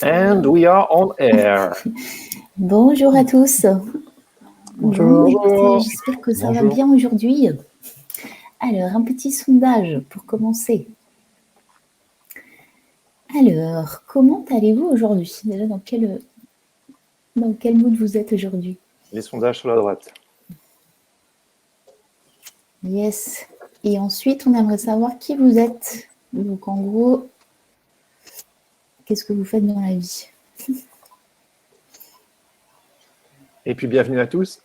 And we are on air. Bonjour à tous. Bonjour. Bon, j'espère que ça va bien aujourd'hui. Alors, un petit sondage pour commencer. Alors, comment allez-vous aujourd'hui? Déjà, dans quel mood vous êtes aujourd'hui? Les sondages sur la droite. Yes. Et ensuite, on aimerait savoir qui vous êtes. Donc, en gros, qu'est-ce que vous faites dans la vie? Et puis, bienvenue à tous.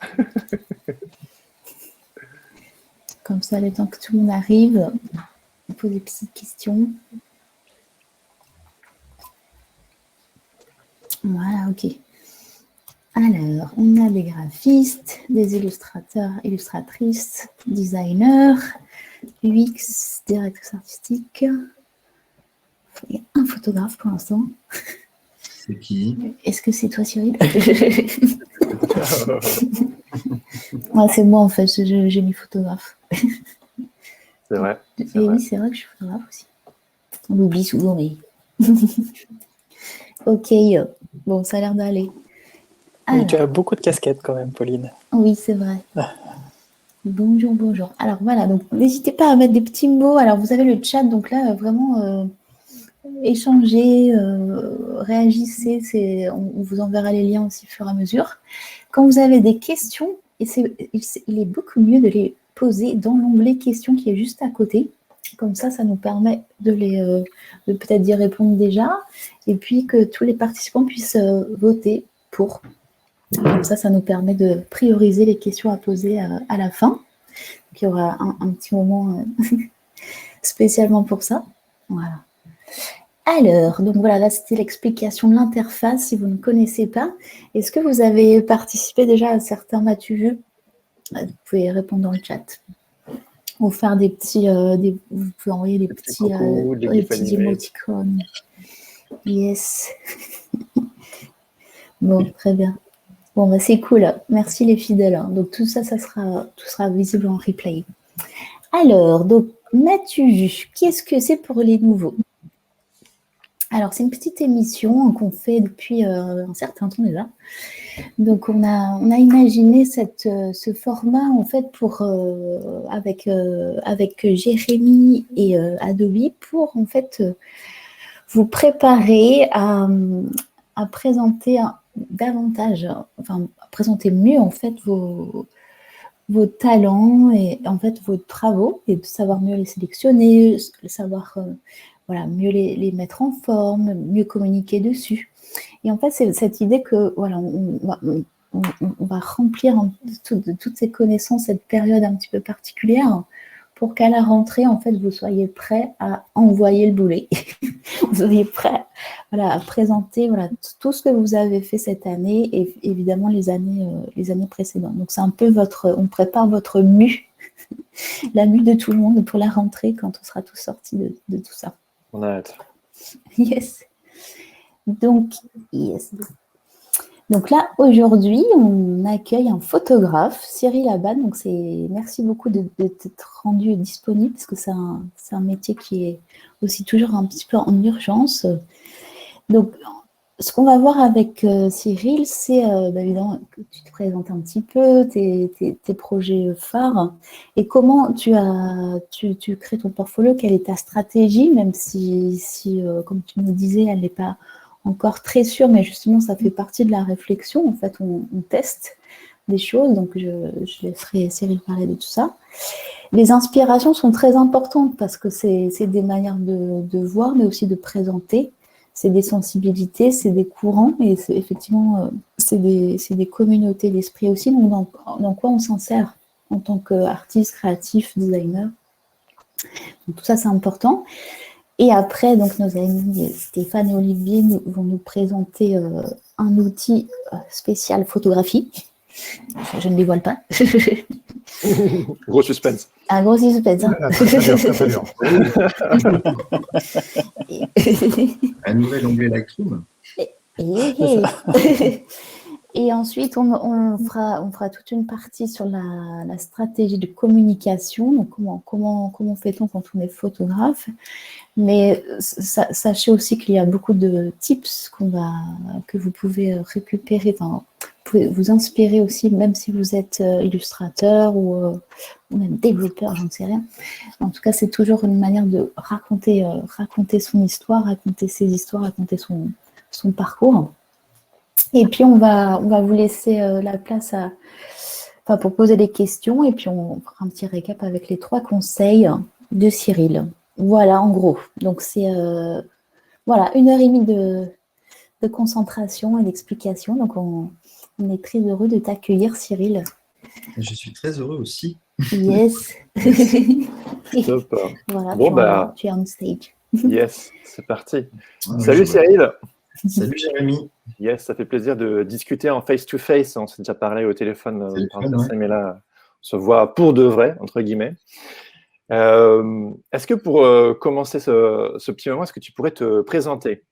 Comme ça, le temps que tout le monde arrive, on pose des petites questions. Voilà, ok. Alors, on a des graphistes, des illustrateurs, illustratrices, designers, UX, directrice artistique. Il y a un photographe pour l'instant. C'est qui? Est-ce que c'est toi, Cyril? Ouais, c'est moi, en fait, j'ai mis photographe. C'est vrai. Et oui, c'est vrai que je suis photographe aussi. On l'oublie souvent, mais... Ok, bon, ça a l'air d'aller. Oui, tu as beaucoup de casquettes quand même, Pauline. Oui, c'est vrai. Bonjour, bonjour. Alors voilà, donc n'hésitez pas à mettre des petits mots. Alors vous avez le chat, donc là vraiment échangez, réagissez. On vous enverra les liens aussi au fur et à mesure. Quand vous avez des questions, il est beaucoup mieux de les poser dans l'onglet questions qui est juste à côté. Comme ça nous permet de peut-être d'y répondre déjà, et puis que tous les participants puissent voter pour. Comme ça nous permet de prioriser les questions à poser à la fin. Donc, il y aura un petit moment spécialement pour ça. Voilà. Alors, donc voilà, là c'était l'explication de l'interface. Si vous ne connaissez pas, est-ce que vous avez participé déjà à certains M'as-tu vu? Vous pouvez répondre dans le chat. Ou faire des petits... vous pouvez envoyer des petits émoticônes. Yes. Bon, très bien. Bon, bah, c'est cool. Merci les fidèles. Donc, tout ça sera visible en replay. Alors, donc, M'as-tu vu? Qu'est-ce que c'est pour les nouveaux? Alors, c'est une petite émission qu'on fait depuis un certain temps déjà. Donc, on a imaginé ce format, en fait, avec Jérémy et Adobe pour, en fait, vous préparer à présenter davantage, enfin, présenter mieux en fait vos talents et en fait vos travaux, et de savoir mieux les sélectionner, savoir mieux les mettre en forme, mieux communiquer dessus. Et en fait, c'est cette idée que voilà, on va remplir de toutes ces connaissances cette période un petit peu particulière, pour qu'à la rentrée, en fait, vous soyez prêts à envoyer le boulet. Vous soyez prêts à présenter tout ce que vous avez fait cette année et évidemment les années précédentes. Donc, c'est un peu on prépare votre mue, la mue de tout le monde pour la rentrée quand on sera tous sortis de tout ça. On a hâte. Yes. Donc, yes. Donc là, aujourd'hui, on accueille un photographe, Cyril Abad. Donc, merci beaucoup de t'être rendu disponible, parce que c'est un métier qui est aussi toujours un petit peu en urgence. Donc, ce qu'on va voir avec Cyril, c'est évidemment que tu te présentes un petit peu, tes projets phares, et comment tu crées ton portfolio, quelle est ta stratégie, même si comme tu nous disais, elle n'est pas encore très sûre, mais justement, ça fait partie de la réflexion. En fait, on teste des choses, donc je laisserai Cyril parler de tout ça. Les inspirations sont très importantes parce que c'est des manières de voir, mais aussi de présenter. C'est des sensibilités, c'est des courants, et effectivement, c'est des communautés d'esprit aussi. Donc, dans quoi on s'en sert en tant qu'artiste, créatif, designer. Donc, tout ça, c'est important. Et après, donc, nos amis Stéphane et Olivier vont nous présenter un outil spécial photographie. Je ne dévoile pas. Gros suspense. Un gros suspense. Hein. Très bien. Un nouvel onglet Lightroom. Et ensuite, on fera toute une partie sur la stratégie de communication. Donc, comment fait-on quand on est photographe? Mais sachez aussi qu'il y a beaucoup de tips que vous pouvez récupérer. Enfin, vous pouvez vous inspirer aussi, même si vous êtes illustrateur ou même développeur, j'en sais rien. En tout cas, c'est toujours une manière de raconter son histoire, raconter ses histoires, raconter son parcours. Et puis, on va vous laisser la place pour poser des questions. Et puis, on fera un petit récap avec les 3 conseils de Cyril. Voilà, en gros. Donc, c'est 1h30 de concentration et d'explication. Donc, on est très heureux de t'accueillir, Cyril. Je suis très heureux aussi. Yes. Top. Voilà, Bon, tu es on stage. Yes, c'est parti. Ah, Salut Cyril. Salut Jérémy. Yes, ça fait plaisir de discuter en face-to-face. On s'est déjà parlé au téléphone par le passé, mais là, on se voit pour de vrai, entre guillemets. Est-ce que pour commencer ce petit moment, est-ce que tu pourrais te présenter?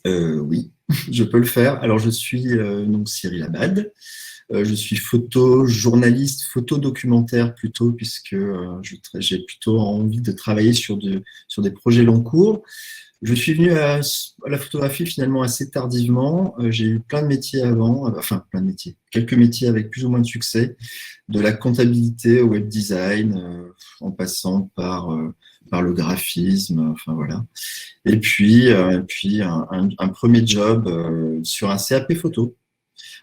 Oui, je peux le faire. Alors, je suis donc Cyril Abad. Je suis photojournaliste, photodocumentaire plutôt, puisque j'ai plutôt envie de travailler sur des projets long cours. Je suis venu à la photographie finalement assez tardivement. J'ai eu plein de métiers avant, plein de métiers, quelques métiers avec plus ou moins de succès, de la comptabilité au web design, en passant par le graphisme, voilà. Et puis un premier job sur un CAP photo.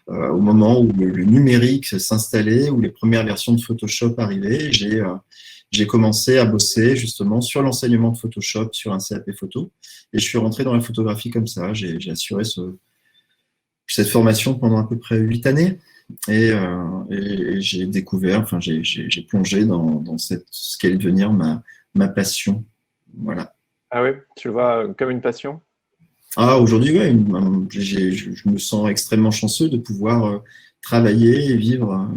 Au moment où le numérique s'installait, où les premières versions de Photoshop arrivaient, j'ai commencé à bosser justement sur l'enseignement de Photoshop sur un CAP photo. Et je suis rentré dans la photographie comme ça. J'ai assuré cette formation pendant à peu près 8 années. Et j'ai découvert, j'ai plongé dans ce qu'allait devenir ma passion. Voilà. Ah oui, tu le vois comme une passion? Ah, aujourd'hui, ouais, je me sens extrêmement chanceux de pouvoir travailler et vivre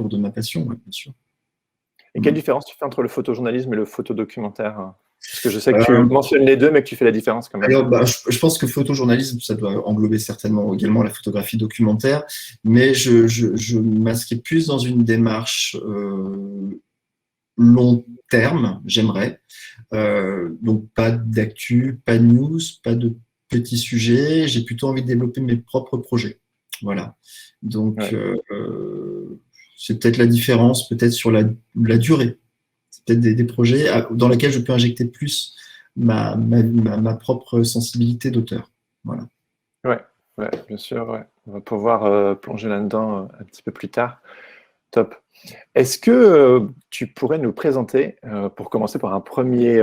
de ma passion, ouais, bien sûr. Et quelle différence tu fais entre le photojournalisme et le photodocumentaire? Parce que je sais que tu mentionnes les deux, mais que tu fais la différence quand même. Alors, je pense que photojournalisme, ça doit englober certainement également la photographie documentaire, mais je m'inscris plus dans une démarche long terme, j'aimerais. Donc, pas d'actu, pas de news, pas de petits sujets. J'ai plutôt envie de développer mes propres projets. Voilà. Donc, ouais. C'est peut-être la différence, peut-être sur la durée. C'est peut-être des projets dans lesquels je peux injecter plus ma propre sensibilité d'auteur. Voilà. Ouais, bien sûr. Ouais. On va pouvoir plonger là-dedans un petit peu plus tard. Top. Est-ce que tu pourrais nous présenter, pour commencer par un premier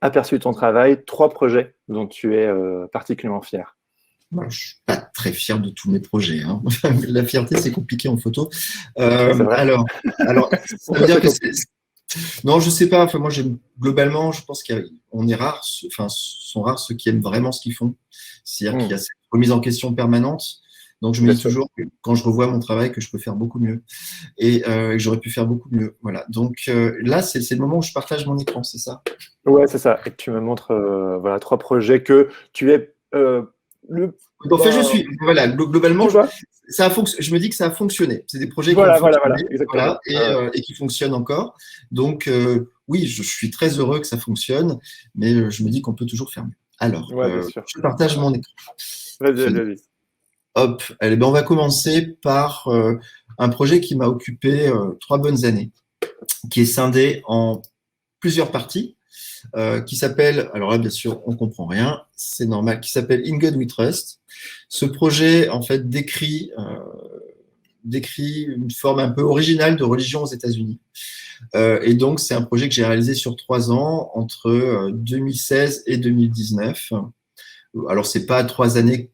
aperçu de ton travail, 3 projets dont tu es particulièrement fier? Je ne suis pas très fier de tous mes projets. Hein. La fierté, c'est compliqué en photo. Alors, ça veut dire que non, je sais pas. Enfin, moi, globalement, je pense qu'on est rare. Enfin, sont rares ceux qui aiment vraiment ce qu'ils font. C'est-à-dire qu'il y a cette remise en question permanente. Donc, je me dis toujours que quand je revois mon travail, que je peux faire beaucoup mieux et que j'aurais pu faire beaucoup mieux. Voilà. Donc là, c'est le moment où je partage mon écran, c'est ça? Ouais, c'est ça. Et que tu me montres 3 projets que tu es En fait, voilà, globalement, je me dis que ça a fonctionné. C'est des projets qui ont fonctionné, exactement. Et qui fonctionnent encore. Donc, oui, je suis très heureux que ça fonctionne, mais je me dis qu'on peut toujours faire mieux. Alors, je partage mon écran. Vas-y. Hop, allez, on va commencer par un projet qui m'a occupé 3 bonnes années, qui est scindé en plusieurs parties. Qui s'appelle, alors là bien sûr on comprend rien, c'est normal, qui s'appelle In God We Trust. Ce projet en fait décrit une forme un peu originale de religion aux États-Unis. Et donc c'est un projet que j'ai réalisé sur 3 ans entre 2016 et 2019. Alors c'est pas 3 années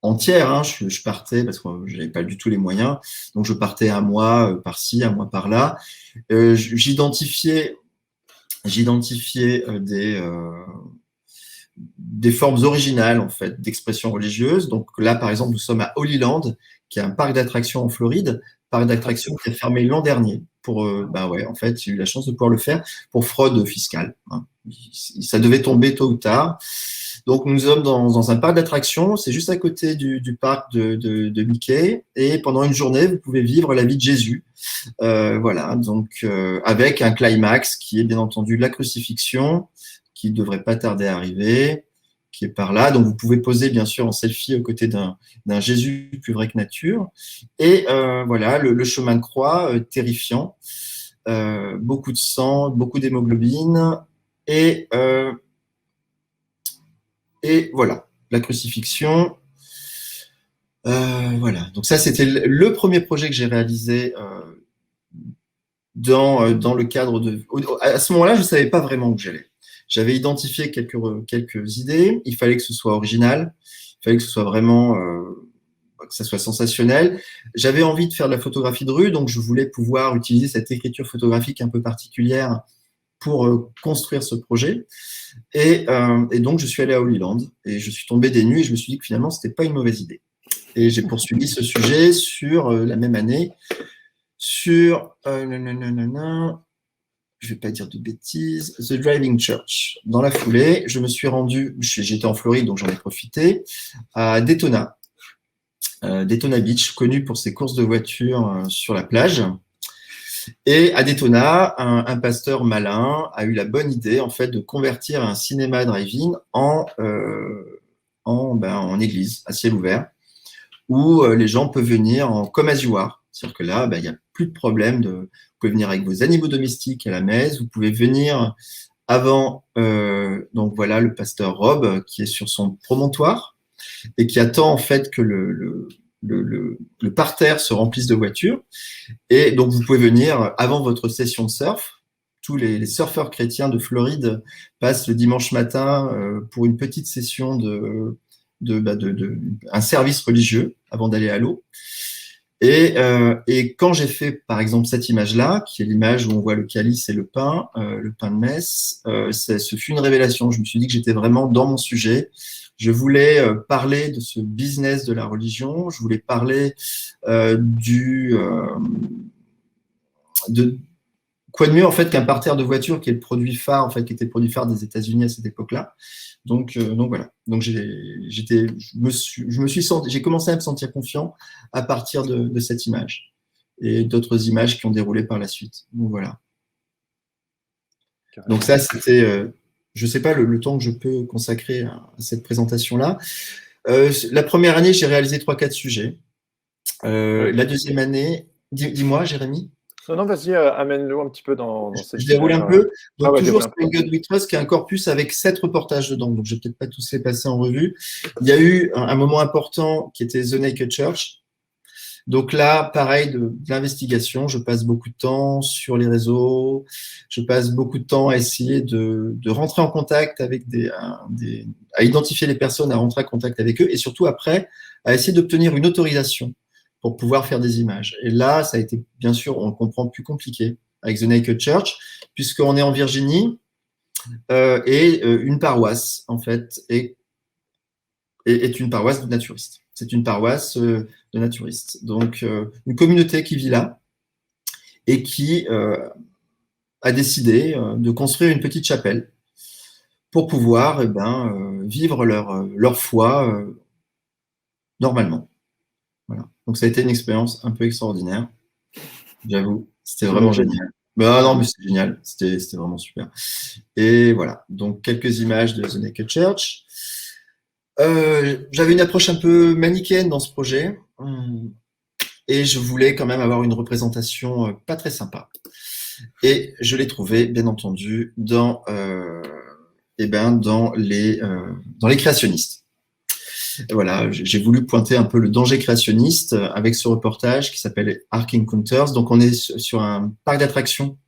entières, hein. Je partais parce que je n'avais pas du tout les moyens, donc je partais un mois par-ci, un mois par-là. J'identifiais des formes originales en fait d'expression religieuse. Donc là, par exemple, nous sommes à Holy Land, qui est un parc d'attractions en Floride, parc d'attractions qui a fermé l'an dernier. En fait, j'ai eu la chance de pouvoir le faire pour fraude fiscale. Hein. Ça devait tomber tôt ou tard. Donc, nous sommes dans un parc d'attractions. C'est juste à côté du parc de Mickey. Et pendant une journée, vous pouvez vivre la vie de Jésus. Voilà. Donc, avec un climax qui est bien entendu la crucifixion, qui ne devrait pas tarder à arriver, qui est par là. Donc, vous pouvez poser, bien sûr, en selfie aux côtés d'un Jésus plus vrai que nature. Et voilà, le chemin de croix, terrifiant. Beaucoup de sang, beaucoup d'hémoglobine. Et voilà, la crucifixion. Voilà. Donc ça, c'était le premier projet que j'ai réalisé dans le cadre de. À ce moment-là, je ne savais pas vraiment où j'allais. J'avais identifié quelques idées. Il fallait que ce soit original. Il fallait que ce soit vraiment, que ça soit sensationnel. J'avais envie de faire de la photographie de rue, donc je voulais pouvoir utiliser cette écriture photographique un peu particulière pour construire ce projet. Et donc, je suis allé à Holy Land et je suis tombé des nues et je me suis dit que finalement, ce n'était pas une mauvaise idée. Et j'ai poursuivi ce sujet sur la même année, sur, je ne vais pas dire de bêtises, The Driving Church. Dans la foulée, je me suis rendu, j'étais en Floride, donc j'en ai profité, à Daytona. Daytona Beach, connu pour ses courses de voitures sur la plage. Et à Daytona, un pasteur malin a eu la bonne idée en fait de convertir un cinéma drive-in en église à ciel ouvert, où les gens peuvent venir comme as you are. C'est-à-dire que là, il n'y a plus de problème. Vous pouvez venir avec vos animaux domestiques à la messe. Vous pouvez venir avant. Donc voilà, le pasteur Rob qui est sur son promontoire et qui attend en fait que le parterre se remplisse de voitures. Et donc, vous pouvez venir avant votre session de surf. Tous les surfeurs chrétiens de Floride passent le dimanche matin pour une petite session un service religieux avant d'aller à l'eau. Et quand j'ai fait, par exemple, cette image-là, qui est l'image où on voit le calice et le pain de messe, ce fut une révélation. Je me suis dit que j'étais vraiment dans mon sujet. Je voulais parler de ce business de la religion. Je voulais parler de quoi de mieux en fait qu'un parterre de voitures qui est le produit phare en fait, qui était le produit phare des États-Unis à cette époque-là. Donc voilà. Donc j'ai commencé à me sentir confiant à partir de cette image et d'autres images qui ont déroulé par la suite. Donc voilà. Donc ça c'était je ne sais pas le temps que je peux consacrer à cette présentation-là. La première année, j'ai réalisé 3-4 sujets. Oui. La deuxième année, dis-moi, Jérémy. Non, vas-y, amène-nous un petit peu dans cette. Je déroule un peu. Donc, toujours sur God We Trust, qui est un corpus avec 7 reportages dedans. Donc, je ne vais peut-être pas tous les passer en revue. Il y a eu un moment important qui était The Naked Church. Donc là, pareil, de l'investigation, je passe beaucoup de temps sur les réseaux, je passe beaucoup de temps à essayer de rentrer en contact avec à identifier les personnes, à rentrer en contact avec eux, et surtout après, à essayer d'obtenir une autorisation pour pouvoir faire des images. Et là, ça a été, bien sûr, on le comprend, plus compliqué avec The Naked Church, puisqu'on est en Virginie, et une paroisse, en fait, est une paroisse de naturistes. C'est une paroisse de naturistes. Donc, une communauté qui vit là et qui a décidé de construire une petite chapelle pour pouvoir vivre leur foi normalement. Voilà. Donc, ça a été une expérience un peu extraordinaire. J'avoue, c'était vraiment génial. Non, mais c'est génial. C'était vraiment super. Et voilà. Donc, quelques images de The Naked Church. J'avais une approche un peu manichéenne dans ce projet et je voulais quand même avoir une représentation pas très sympa. Et je l'ai trouvé, bien entendu, dans les créationnistes. Et voilà, j'ai voulu pointer un peu le danger créationniste avec ce reportage qui s'appelle Ark Encounters. Donc, on est sur un parc d'attractions.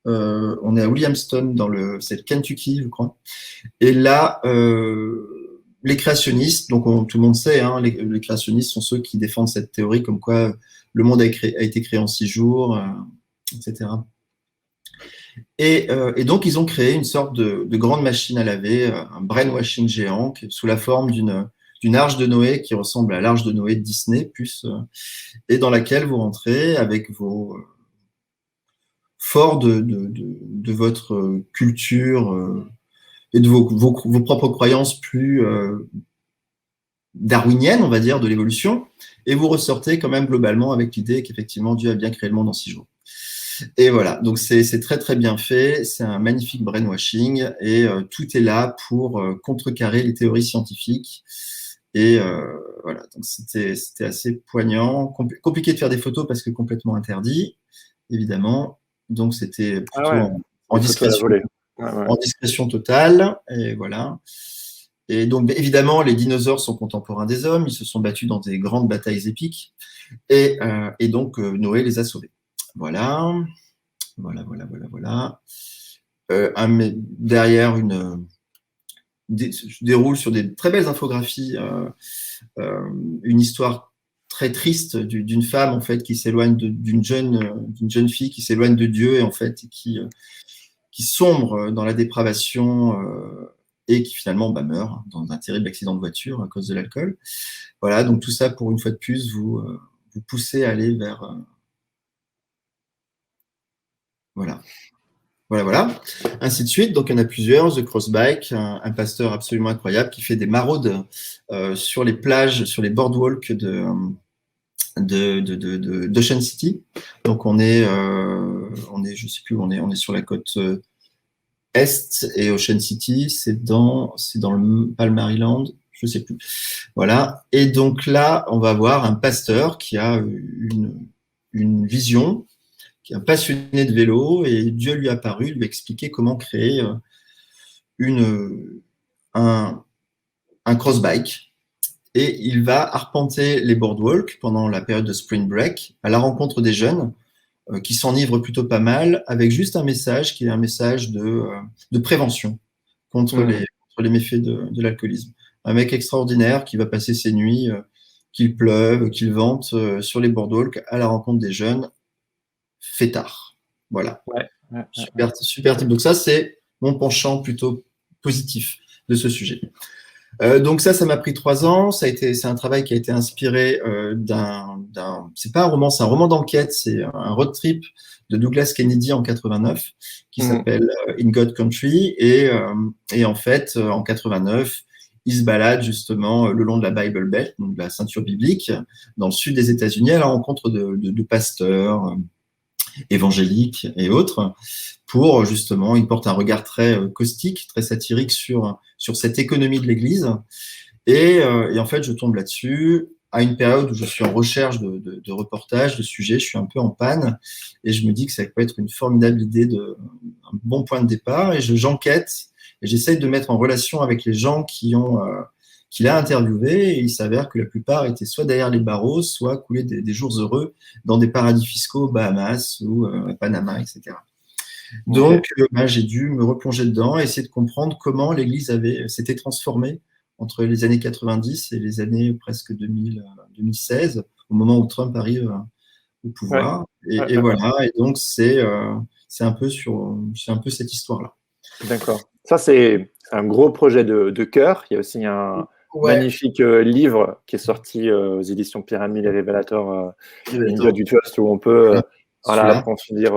On est à Williamston, c'est le Kentucky, je crois. Et là, les créationnistes, donc tout le monde sait, hein, les créationnistes sont ceux qui défendent cette théorie comme quoi le monde a été créé en 6 jours, etc. Et donc, ils ont créé une sorte de grande machine à laver, un brainwashing géant, sous la forme d'une arche de Noé qui ressemble à l'arche de Noé de Disney, et dans laquelle vous rentrez avec vos forts de votre culture et de vos propres croyances plus darwiniennes, on va dire, de l'évolution, et vous ressortez quand même globalement avec l'idée qu'effectivement Dieu a bien créé le monde en 6 jours. Et voilà, donc c'est très très bien fait, c'est un magnifique brainwashing, et tout est là pour contrecarrer les théories scientifiques. Et voilà, donc c'était assez poignant, compliqué de faire des photos parce que complètement interdit, évidemment. Donc c'était plutôt en discrétion, en discrétion totale, et voilà. Et donc évidemment, les dinosaures sont contemporains des hommes, ils se sont battus dans des grandes batailles épiques, et donc Noé les a sauvés. Voilà. Derrière je déroule sur des très belles infographies une histoire très triste d'une femme en fait qui s'éloigne d'une jeune fille qui s'éloigne de Dieu et en fait qui sombre dans la dépravation et qui finalement meurt dans un terrible accident de voiture à cause de l'alcool. Voilà, donc tout ça pour une fois de plus vous pousser à aller vers voilà, ainsi de suite. Donc, il y en a plusieurs. The Crossbike, un pasteur absolument incroyable qui fait des maraudes sur les plages, sur les boardwalks d'Ocean City. Donc, on est, je sais plus où on est sur la côte est et Ocean City, c'est dans pas le Maryland, je sais plus. Voilà. Et donc là, on va voir un pasteur qui a une vision, qui est un passionné de vélo, et Dieu lui a apparu, lui a expliqué comment créer un cross-bike. Et il va arpenter les boardwalks pendant la période de spring break à la rencontre des jeunes qui s'enivrent plutôt pas mal, avec juste un message qui est un message de prévention contre les méfaits de l'alcoolisme. Un mec extraordinaire qui va passer ses nuits, qu'il pleuve, qu'il vente sur les boardwalks à la rencontre des jeunes fêtards. Voilà. Super type. Donc ça, c'est mon penchant plutôt positif de ce sujet. Donc ça m'a pris 3 ans. C'est un travail qui a été inspiré c'est pas un roman, c'est un roman d'enquête, c'est un road trip de Douglas Kennedy en 89 qui s'appelle In God Country et en fait en 89 il se balade justement le long de la Bible Belt, donc de la ceinture biblique, dans le sud des États-Unis à la rencontre de pasteurs évangéliques et autres, pour justement, il porte un regard très caustique, très satirique sur cette économie de l'Église. Et en fait, je tombe là-dessus à une période où je suis en recherche de reportages, de sujets, je suis un peu en panne, et je me dis que ça peut être une formidable idée, un bon point de départ, et j'enquête, et j'essaye de mettre en relation avec les gens qu'il a interviewé, et il s'avère que la plupart étaient soit derrière les barreaux, soit coulaient des jours heureux dans des paradis fiscaux, Bahamas ou Panama, etc. Donc, j'ai dû me replonger dedans, essayer de comprendre comment l'Église s'était transformée entre les années 90 et les années presque 2016, au moment où Trump arrive au pouvoir. Et voilà, et donc c'est un peu cette histoire-là. D'accord. Ça, c'est un gros projet de cœur. Il y a aussi un magnifique livre qui est sorti aux éditions Pyramide et Révélateur, India du Trust, où on peut approfondir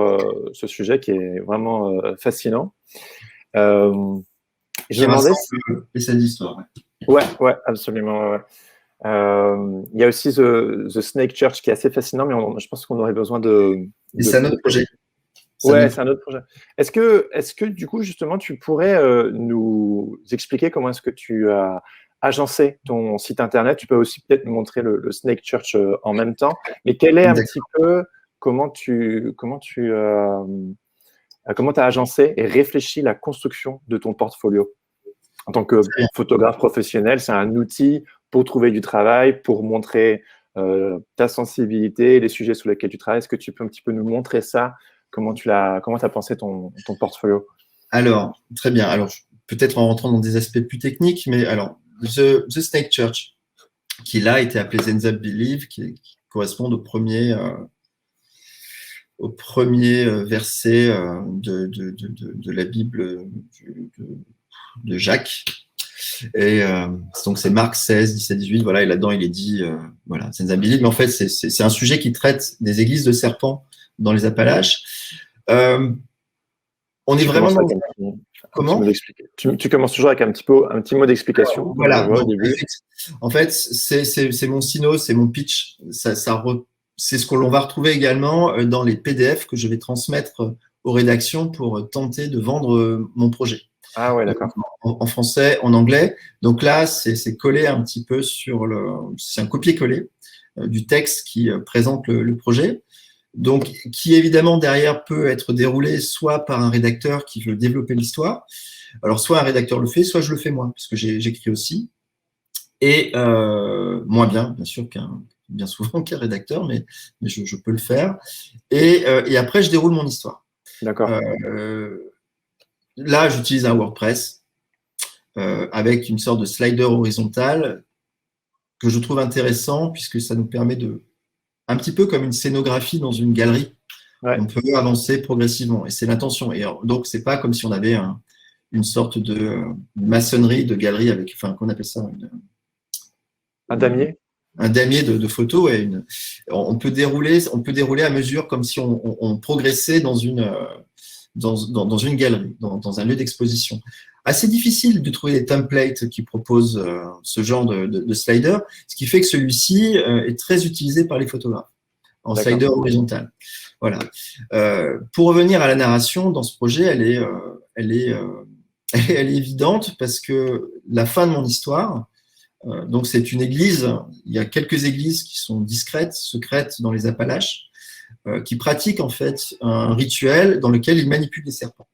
ce sujet qui est vraiment fascinant. Je me demandais et cette histoire. Ouais, absolument. Ouais. Il y a aussi The Snake Church qui est assez fascinant, mais je pense qu'on aurait besoin Et c'est un autre projet. C'est un autre projet. Est-ce que du coup, justement, tu pourrais nous expliquer comment est-ce que tu as agencé ton site internet? Tu peux aussi peut-être nous montrer le Snake Church en même temps. Mais quel est un petit peu comment tu as agencé et réfléchi la construction de ton portfolio? En tant que photographe professionnel, c'est un outil pour trouver du travail, pour montrer ta sensibilité, les sujets sur lesquels tu travailles. Est-ce que tu peux un petit peu nous montrer ça? Comment tu as pensé ton portfolio? Alors, très bien. Alors, peut-être en rentrant dans des aspects plus techniques, mais alors, The Snake Church, qui là a été appelé Ends Up Believe, qui correspond au premier verset de la Bible de Jacques. Et donc c'est Marc 16, 17, 18, voilà, et là-dedans il est dit, voilà, Ends Up Believe, mais en fait c'est un sujet qui traite des églises de serpents dans les Appalaches. On est Tu vraiment commences dans... avec un petit Comment? mot tu commences toujours avec un petit mot d'explication. Voilà. Au Donc, début. en fait, c'est mon sino, c'est mon pitch. C'est ce que l'on va retrouver également dans les PDF que je vais transmettre aux rédactions pour tenter de vendre mon projet. Ah ouais, d'accord. En français, en anglais. Donc là, c'est collé un petit peu sur c'est un copier-coller du texte qui présente le projet. Donc, qui évidemment derrière peut être déroulé soit par un rédacteur qui veut développer l'histoire. Alors, soit un rédacteur le fait, soit je le fais moi, puisque j'écris aussi. Et moins bien sûr, bien souvent qu'un rédacteur, mais je peux le faire. Et après, je déroule mon histoire. D'accord. Là, j'utilise un WordPress avec une sorte de slider horizontal que je trouve intéressant puisque ça nous permet un petit peu comme une scénographie dans une galerie. Ouais. On peut avancer progressivement et c'est l'intention. Et donc, c'est pas comme si on avait une sorte de maçonnerie de galerie avec, enfin, qu'on appelle ça un damier. Un damier de photos. Et on peut dérouler à mesure comme si on progressait dans une galerie, dans un lieu d'exposition. Assez difficile de trouver des templates qui proposent ce genre de slider, ce qui fait que celui-ci est très utilisé par les photographes en slider horizontal. Voilà. Pour revenir à la narration, dans ce projet, elle est évidente parce que la fin de mon histoire, donc c'est une église, il y a quelques églises qui sont discrètes, secrètes dans les Appalaches, qui pratiquent en fait un rituel dans lequel ils manipulent des serpents.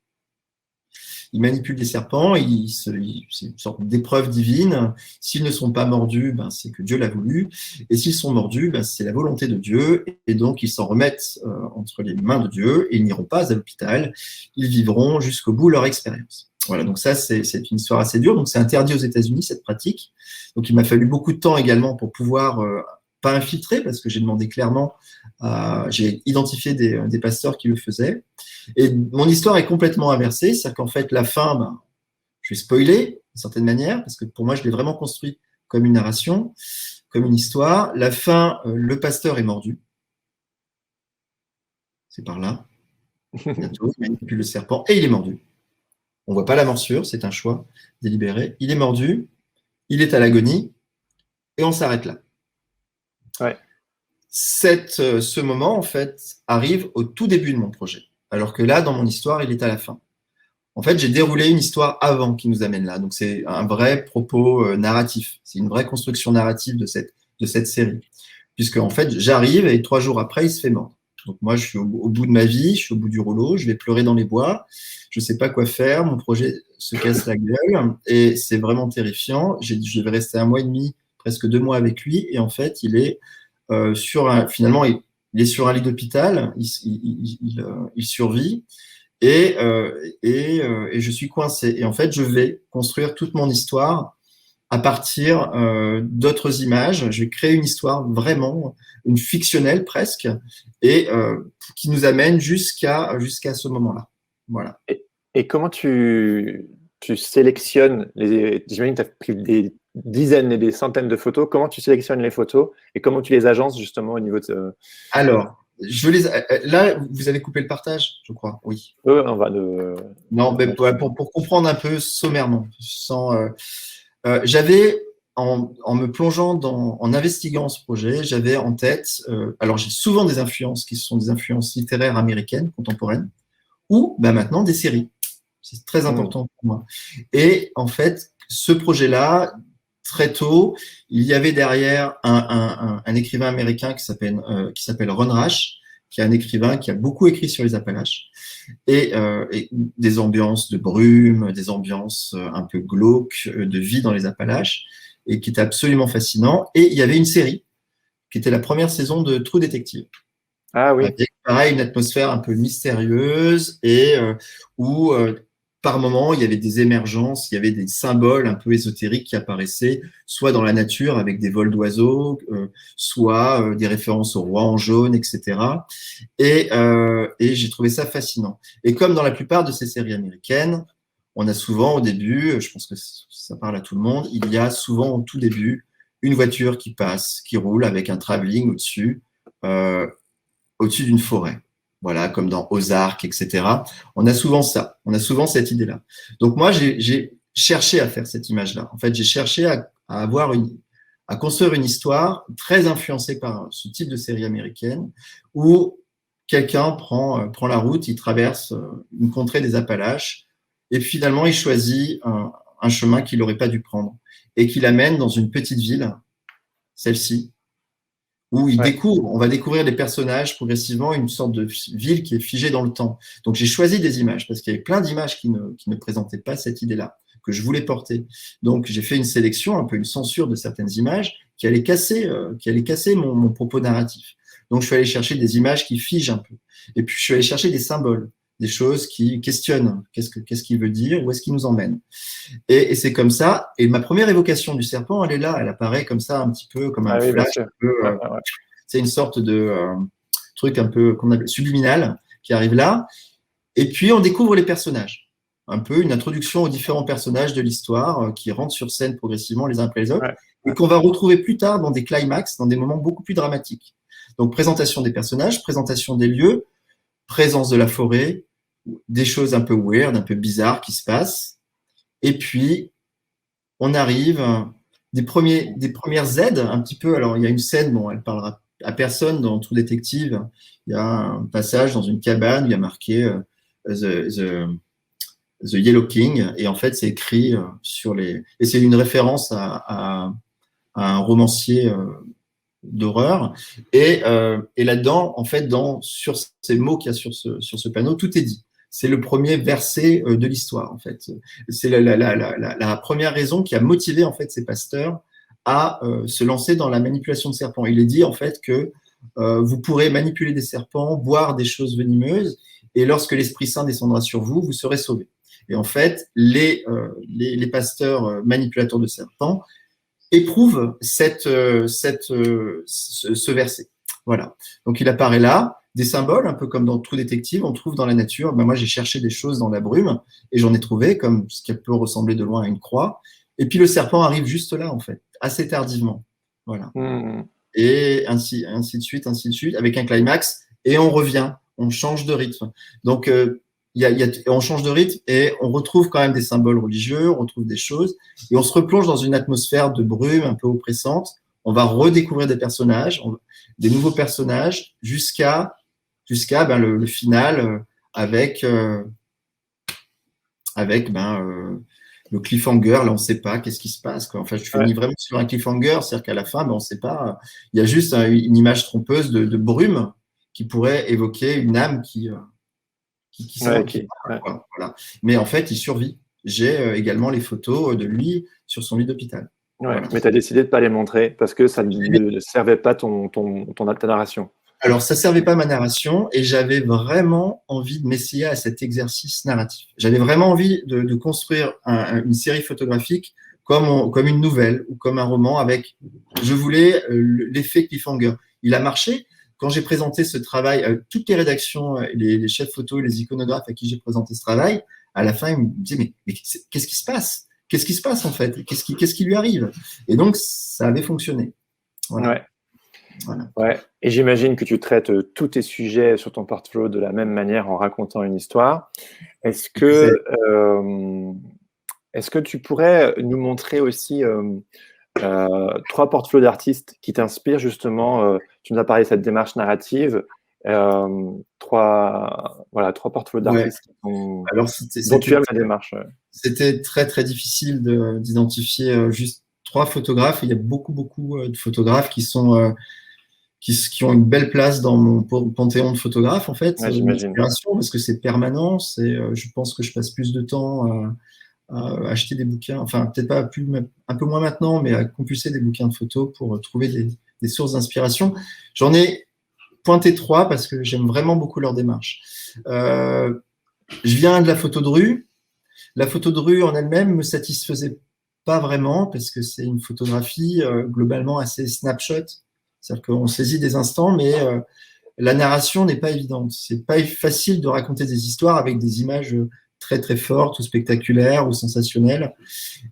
Ils manipulent des serpents, c'est une sorte d'épreuve divine. S'ils ne sont pas mordus, ben, c'est que Dieu l'a voulu. Et s'ils sont mordus, ben, c'est la volonté de Dieu. Et donc, ils s'en remettent entre les mains de Dieu et ils n'iront pas à l'hôpital. Ils vivront jusqu'au bout leur expérience. Voilà, donc ça, c'est une histoire assez dure. Donc, c'est interdit aux États-Unis, cette pratique. Donc, il m'a fallu beaucoup de temps également pour pouvoir pas infiltrer, parce que j'ai demandé clairement, j'ai identifié des pasteurs qui le faisaient. Et mon histoire est complètement inversée, c'est-à-dire qu'en fait, la fin, ben, je vais spoiler d'une certaine manière, parce que pour moi, je l'ai vraiment construit comme une narration, comme une histoire. La fin, le pasteur est mordu. C'est par là. Bientôt, il manipule le serpent et il est mordu. On ne voit pas la morsure, c'est un choix délibéré. Il est mordu, il est à l'agonie, et on s'arrête là. Ouais. Ce moment, en fait, arrive au tout début de mon projet. Alors que là, dans mon histoire, il est à la fin. En fait, j'ai déroulé une histoire avant qui nous amène là. Donc, c'est un vrai propos narratif. C'est une vraie construction narrative de cette série. Puisque, en fait, j'arrive et 3 jours après, il se fait mordre. Donc, moi, je suis au bout de ma vie, je suis au bout du rouleau, je vais pleurer dans les bois, je ne sais pas quoi faire, mon projet se casse la gueule et c'est vraiment terrifiant. Je vais rester 1 mois et demi, presque 2 mois avec lui et en fait, il est finalement, il est sur un lit d'hôpital, il survit et je suis coincé. Et en fait, je vais construire toute mon histoire à partir d'autres images. Je vais créer une histoire vraiment, une fictionnelle presque, et qui nous amène jusqu'à ce moment-là. Voilà. Et comment tu sélectionnes j'imagine que tu as pris des dizaines et des centaines de photos. Comment tu sélectionnes les photos et comment tu les agences justement au niveau de… Alors, là, vous avez coupé le partage, je crois. Oui. On va Non, mais pour comprendre un peu sommairement, j'avais, en me plongeant en investiguant ce projet, j'avais en tête, alors j'ai souvent des influences qui sont des influences littéraires américaines, contemporaines, ou maintenant des séries. C'est très important pour moi. Et en fait, ce projet-là, très tôt, il y avait derrière un écrivain américain qui s'appelle Ron Rash, qui est un écrivain qui a beaucoup écrit sur les Appalaches, et des ambiances de brume, des ambiances un peu glauques, de vie dans les Appalaches, et qui était absolument fascinant. Et il y avait une série qui était la première saison de True Detective. Ah oui. Avec, pareil, une atmosphère un peu mystérieuse et où par moments, il y avait des émergences, il y avait des symboles un peu ésotériques qui apparaissaient, soit dans la nature avec des vols d'oiseaux, soit des références au roi en jaune, etc. Et j'ai trouvé ça fascinant. Et comme dans la plupart de ces séries américaines, on a souvent au début, je pense que ça parle à tout le monde, il y a souvent au tout début une voiture qui passe, qui roule avec un travelling au-dessus d'une forêt. voilà, comme dans Ozark, etc. On a souvent ça, on a souvent cette idée-là. Donc moi, j'ai cherché à faire cette image-là. En fait, j'ai cherché à construire une histoire très influencée par ce type de série américaine où quelqu'un prend la route, il traverse une contrée des Appalaches et finalement il choisit un chemin qu'il n'aurait pas dû prendre et qui l'amène dans une petite ville, celle-ci, où on va découvrir les personnages progressivement, une sorte de ville qui est figée dans le temps. Donc j'ai choisi des images parce qu'il y avait plein d'images qui ne présentaient pas cette idée-là, que je voulais porter. Donc j'ai fait une sélection, un peu une censure de certaines images qui allaient casser mon propos narratif. Donc je suis allé chercher des images qui figent un peu. Et puis je suis allé chercher des symboles, des choses qui questionnent. Qu'est-ce qu'il veut dire? Où est-ce qu'il nous emmène? Et c'est comme ça. Et ma première évocation du serpent, elle est là. Elle apparaît comme ça, un petit peu comme un flash. C'est une sorte de truc un peu qu'on appelle subliminal qui arrive là. Et puis on découvre les personnages. Un peu une introduction aux différents personnages de l'histoire qui rentrent sur scène progressivement les uns après les autres et qu'on va retrouver plus tard dans des climax, dans des moments beaucoup plus dramatiques. Donc présentation des personnages, présentation des lieux, présence de la forêt, des choses un peu weird, un peu bizarres qui se passent. Et puis, on arrive des premières aides, un petit peu. Alors, il y a une scène, bon, elle parlera à personne dans True Detective. Il y a un passage dans une cabane, il y a marqué the Yellow King, et en fait, c'est écrit sur les. Et c'est une référence à un romancier d'horreur. Et là-dedans, en fait, sur ces mots qu'il y a sur ce panneau, tout est dit. C'est le premier verset de l'histoire, en fait. C'est la première raison qui a motivé, en fait, ces pasteurs à se lancer dans la manipulation de serpents. Il est dit, en fait, que vous pourrez manipuler des serpents, boire des choses venimeuses, et lorsque l'Esprit Saint descendra sur vous, vous serez sauvés. Et en fait, les pasteurs manipulateurs de serpents éprouvent ce verset. Voilà. Donc, il apparaît là. Des symboles, un peu comme dans True Detective, on trouve dans la nature. Ben, moi, j'ai cherché des choses dans la brume et j'en ai trouvé, comme ce qui peut ressembler de loin à une croix. Et puis, le serpent arrive juste là, en fait, assez tardivement. Voilà. Et ainsi de suite, avec un climax. Et on revient, on change de rythme. Donc, on change de rythme et on retrouve quand même des symboles religieux, on retrouve des choses. Et on se replonge dans une atmosphère de brume un peu oppressante. On va redécouvrir des personnages, des nouveaux personnages, jusqu'à le final avec le cliffhanger. Là, on ne sait pas qu'est-ce qui se passe, quoi. Enfin, je finis vraiment sur un cliffhanger, c'est-à-dire qu'à la fin, on ne sait pas. Il y a juste une image trompeuse de brume qui pourrait évoquer une âme qui voilà. Mais en fait, il survit. J'ai également les photos de lui sur son lit d'hôpital. Voilà. Mais tu as décidé de ne pas les montrer parce que ça ne servait pas ta narration. Alors, ça ne servait pas ma narration et j'avais vraiment envie de m'essayer à cet exercice narratif. J'avais vraiment envie de construire une série photographique comme une nouvelle ou comme un roman avec, je voulais l'effet cliffhanger. Il a marché. Quand j'ai présenté ce travail, toutes les rédactions, les chefs photos, les iconographes à qui j'ai présenté ce travail, à la fin, ils me disaient, mais qu'est-ce qui se passe? Qu'est-ce qui se passe en fait? Qu'est-ce qui lui arrive? Et donc, ça avait fonctionné. Voilà. Ouais. Et j'imagine que tu traites tous tes sujets sur ton portfolio de la même manière en racontant une histoire. Est-ce que tu pourrais nous montrer aussi 3 portfolios d'artistes qui t'inspirent justement, tu nous as parlé de cette démarche narrative, 3 portfolios d'artistes dont tu aimes la démarche. C'était très très difficile d'identifier juste 3 photographes. Il y a beaucoup de photographes qui ont une belle place dans mon panthéon de photographes en fait. J'imagine. Parce que c'est permanent. Je pense que je passe plus de temps à acheter des bouquins, enfin peut-être pas un peu moins maintenant, mais à compulser des bouquins de photos pour trouver des sources d'inspiration. J'en ai pointé 3 parce que j'aime vraiment beaucoup leur démarche. Je viens de la photo de rue. La photo de rue en elle-même me satisfaisait pas vraiment parce que c'est une photographie globalement assez snapshot. C'est-à-dire qu'on saisit des instants, mais la narration n'est pas évidente. C'est pas facile de raconter des histoires avec des images très très fortes ou spectaculaires ou sensationnelles.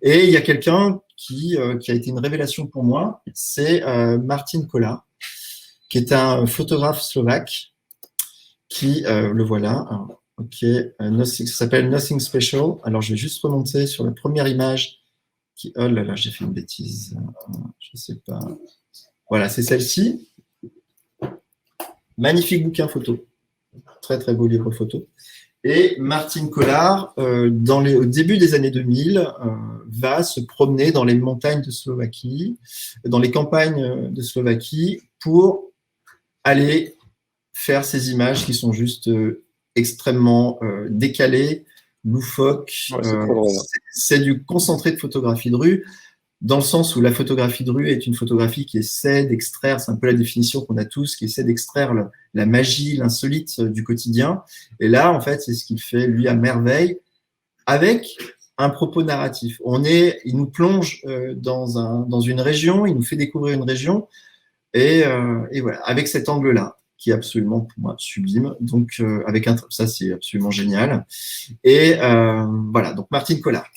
Et il y a quelqu'un qui a été une révélation pour moi, c'est Martin Kola, qui est un photographe slovaque le voilà. Alors, ok, ça s'appelle Nothing Special. Alors, je vais juste remonter sur la première image. Oh là là, j'ai fait une bêtise. Je ne sais pas. Voilà, c'est celle-ci. Magnifique bouquin photo. Très, très beau livre photo. Et Martin Kolar, au début des années 2000, va se promener dans les montagnes de Slovaquie, dans les campagnes de Slovaquie, pour aller faire ces images qui sont juste extrêmement décalées, loufoques. Ouais, c'est du concentré de photographie de rue, dans le sens où la photographie de rue est une photographie qui essaie d'extraire, c'est un peu la définition qu'on a tous, qui essaie d'extraire la magie, l'insolite du quotidien. Et là, en fait, c'est ce qu'il fait, lui, à merveille, avec un propos narratif. Il nous plonge dans une région, il nous fait découvrir une région, et voilà, avec cet angle-là, qui est absolument, pour moi, sublime. Donc, ça, c'est absolument génial. Et voilà, donc Martin Kolar,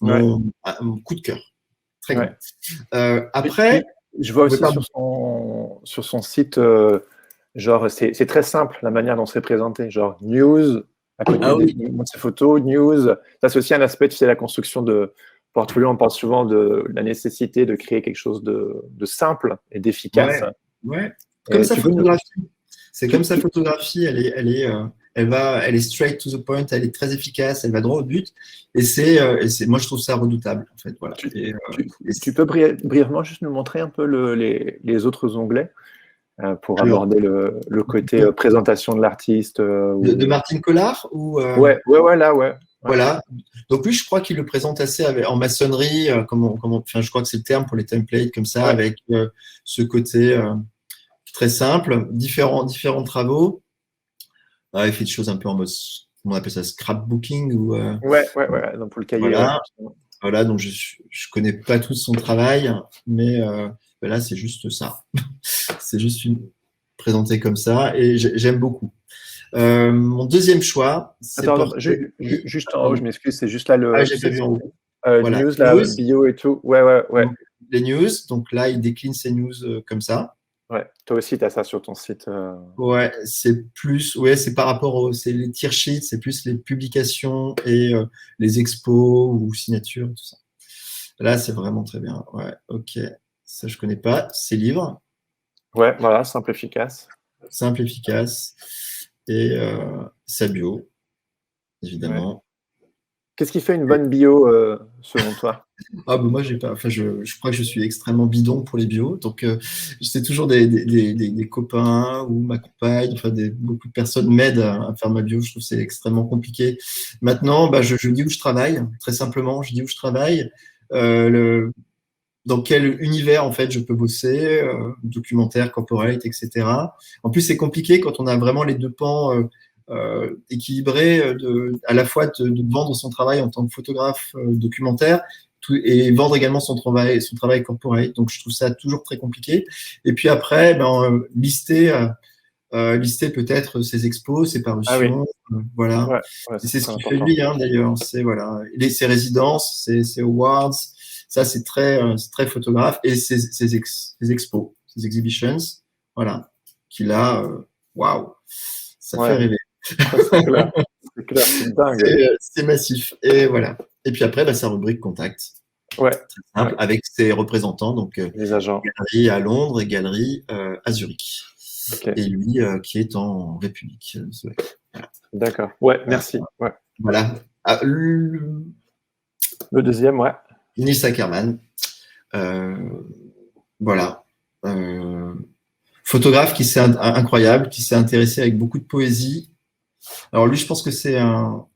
mon coup de cœur. Très grand. Après, je vois aussi sur son site, genre, c'est très simple la manière dont c'est présenté. Genre, news, à côté de ses photos, news. Ça, c'est aussi un aspect, tu sais, la construction de portfolio. On parle souvent de la nécessité de créer quelque chose de simple et d'efficace. Ouais. Comme sa photographie. C'est comme sa photographie, elle est straight to the point, elle est très efficace, elle va droit au but. Et moi, je trouve ça redoutable, en fait. Voilà. Tu peux brièvement juste nous montrer un peu les autres onglets pour aborder le côté présentation de l'artiste. De Martin Kolar ou Ouais, là, ouais. Voilà. Donc lui, je crois qu'il le présente assez en maçonnerie, je crois que c'est le terme pour les templates comme ça, avec ce côté très simple, différents travaux. Il fait des choses un peu en mode, on appelle ça scrapbooking ou. Ouais. Donc pour le cahier. Voilà. Donc je connais pas tout son travail, mais là c'est juste ça. C'est juste présenté comme ça et j'aime beaucoup. Mon deuxième choix, c'est juste en haut, je m'excuse, c'est juste là j'ai pas vu en haut. Voilà. News, la bio et tout. Ouais. Donc, les news, donc là, il décline ses news comme ça. Ouais, toi aussi, tu as ça sur ton site. Ouais, c'est par rapport c'est les tear sheets, c'est plus les publications et les expos ou signatures, tout ça. Là, c'est vraiment très bien. Ouais, ok. Ça, je connais pas. Ces livres. Ouais, voilà, simple, efficace. Simple, efficace. Et sa bio, évidemment. Ouais. Qu'est-ce qui fait une bonne bio, selon toi? Moi, j'ai pas. Enfin, je crois que je suis extrêmement bidon pour les bios. Donc, c'est toujours des copains ou ma compagne. Enfin, beaucoup de personnes m'aident à faire ma bio. Je trouve que c'est extrêmement compliqué. Maintenant, je dis où je travaille. Très simplement, je dis où je travaille. Dans quel univers en fait je peux bosser, documentaire, corporate, etc. En plus, c'est compliqué quand on a vraiment les deux pans équilibrés, à la fois de vendre son travail en tant que photographe documentaire et vendre également son travail corporate. Donc, je trouve ça toujours très compliqué. Et puis après, lister peut-être ses expos, ses parutions, voilà. Ouais, c'est ce qu'il fait lui, d'ailleurs. C'est ses résidences, ses awards. Ça, c'est très photographe. Et ses expos, ses exhibitions, voilà, qu'il a, waouh, ça fait rêver. C'est clair, c'est dingue. C'est massif. Et voilà. Et puis après, sa rubrique contact. Ouais. Simple, avec ses représentants, donc les agents. Galerie à Londres et galerie à Zurich. Okay. Et lui qui est en République. Voilà. D'accord. Ouais, merci. Ouais. Voilà. Le deuxième, ouais. Nils Ackermann. Voilà. Photographe qui incroyable, qui s'est intéressé avec beaucoup de poésie. Alors lui, je pense que c'est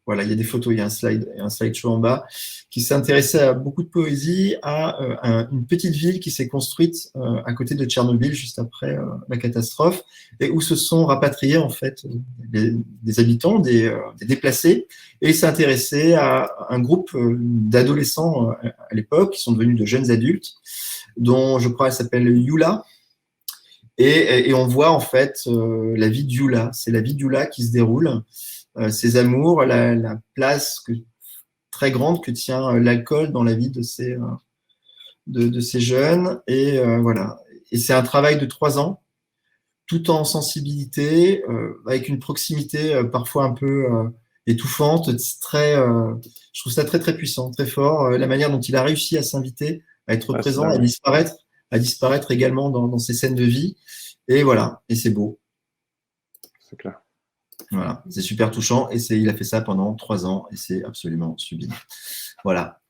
voilà, il y a des photos, il y a un slideshow en bas, qui s'est intéressé à beaucoup de poésie, à une petite ville qui s'est construite à côté de Tchernobyl, juste après la catastrophe, et où se sont rapatriés en fait des habitants, des déplacés, et il s'est intéressé à un groupe d'adolescents à l'époque, qui sont devenus de jeunes adultes, dont je crois elle s'appelle Yula. Et on voit en fait la vie de Yula. C'est la vie de Yula qui se déroule, ses amours, la place très grande que tient l'alcool dans la vie de ces jeunes. Et voilà. Et c'est un travail de 3 ans tout en sensibilité, avec une proximité parfois un peu étouffante, je trouve ça très très puissant, très fort. La manière dont il a réussi à s'inviter, à être Ouais, c'est présent, dingue. à disparaître également dans ses scènes de vie. Et voilà, et c'est beau. C'est clair. Voilà, c'est super touchant. Et il a fait ça pendant 3 ans et c'est absolument sublime. Voilà.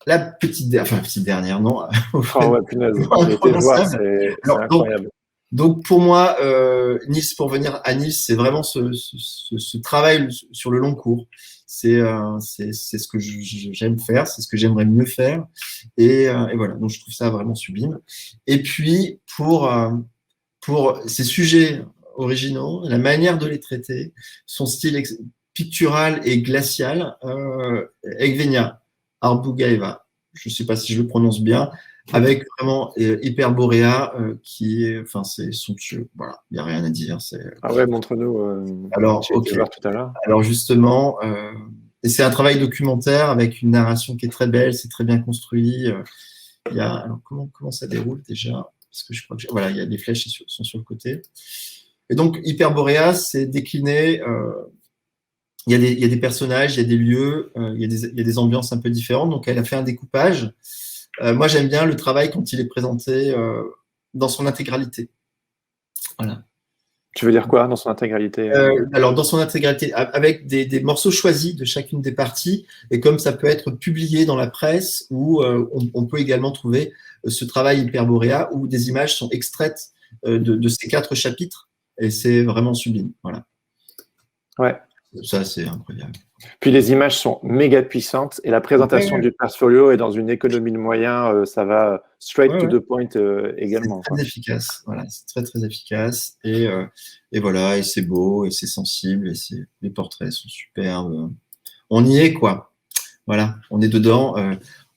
La petite dernière, non. Oh ouais, punaise. J'ai été le voir, c'est Alors, incroyable. donc, pour moi, Nice, pour venir à Nice, c'est vraiment ce travail sur le long cours. C'est ce que j'aime faire, c'est ce que j'aimerais mieux faire. Et voilà, donc je trouve ça vraiment sublime. Et puis, pour ces sujets originaux, la manière de les traiter, son style pictural et glacial, Egvenia Arbugaeva, je ne sais pas si je le prononce bien, avec vraiment Hyperborea, qui est, enfin, c'est somptueux. Voilà, il n'y a rien à dire. Ah ouais, montre-nous. Alors, J'ai été ok. voir tout à l'heure. Alors justement, et c'est un travail documentaire avec une narration qui est très belle, c'est très bien construit. Il y a, alors comment ça déroule déjà? Parce que je crois que voilà, il y a des flèches qui sont sur le côté. Et donc, Hyperborea, c'est décliné. Il y a des personnages, il y a des lieux, il y a des ambiances un peu différentes. Donc, elle a fait un découpage. Moi, j'aime bien le travail quand il est présenté dans son intégralité. Voilà. Tu veux dire quoi dans son intégralité? Alors, dans son intégralité, avec des morceaux choisis de chacune des parties, et comme ça peut être publié dans la presse, où on peut également trouver ce travail Hyperborea, où des images sont extraites de ces 4 chapitres, et c'est vraiment sublime. Voilà. Ouais. Ça, c'est incroyable. Puis les images sont méga puissantes et la présentation Ouais. du portfolio est dans une économie de moyens, ça va straight to the point également. C'est très efficace. Voilà, c'est très très efficace et voilà, et c'est beau et c'est sensible et les portraits sont superbes. On y est quoi. Voilà, on est dedans.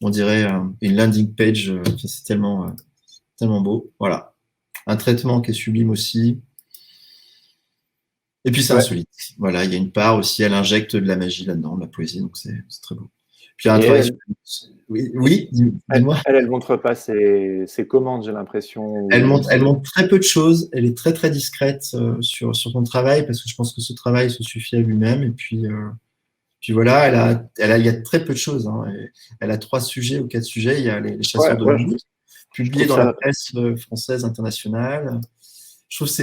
On dirait une landing page. C'est tellement tellement beau. Voilà, un traitement qui est sublime aussi. Et puis c'est insolite. Voilà, il y a une part aussi, elle injecte de la magie là-dedans, de la poésie, donc c'est très beau. Puis un travail. Oui, dis-moi. Elle montre pas ses commandes, j'ai l'impression. Elle montre très peu de choses. Elle est très très discrète sur son travail parce que je pense que ce travail se suffit à lui-même. Et puis voilà, il y a très peu de choses. Hein. Elle a 3 sujets ou 4 sujets. Il y a les chasseurs de mammouths, publiés dans la presse française internationale. Je trouve que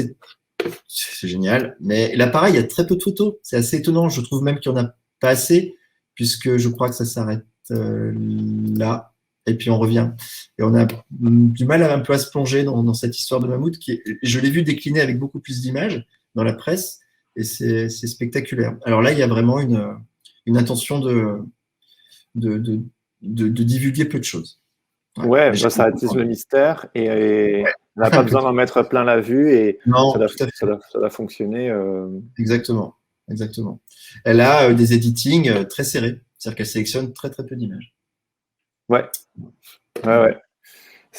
c'est génial. Mais là, pareil, il y a très peu de photos. C'est assez étonnant. Je trouve même qu'il n'y en a pas assez, puisque je crois que ça s'arrête là. Et puis on revient. Et on a du mal un peu à se plonger dans cette histoire de mammouth. Je l'ai vu décliner avec beaucoup plus d'images dans la presse. Et c'est spectaculaire. Alors là, il y a vraiment une intention de divulguer peu de ça attise le mystère et on n'a pas besoin d'en mettre plein la vue et non, ça doit fonctionner. Exactement. Elle a des editings très serrés, c'est-à-dire qu'elle sélectionne très très peu d'images. Ouais.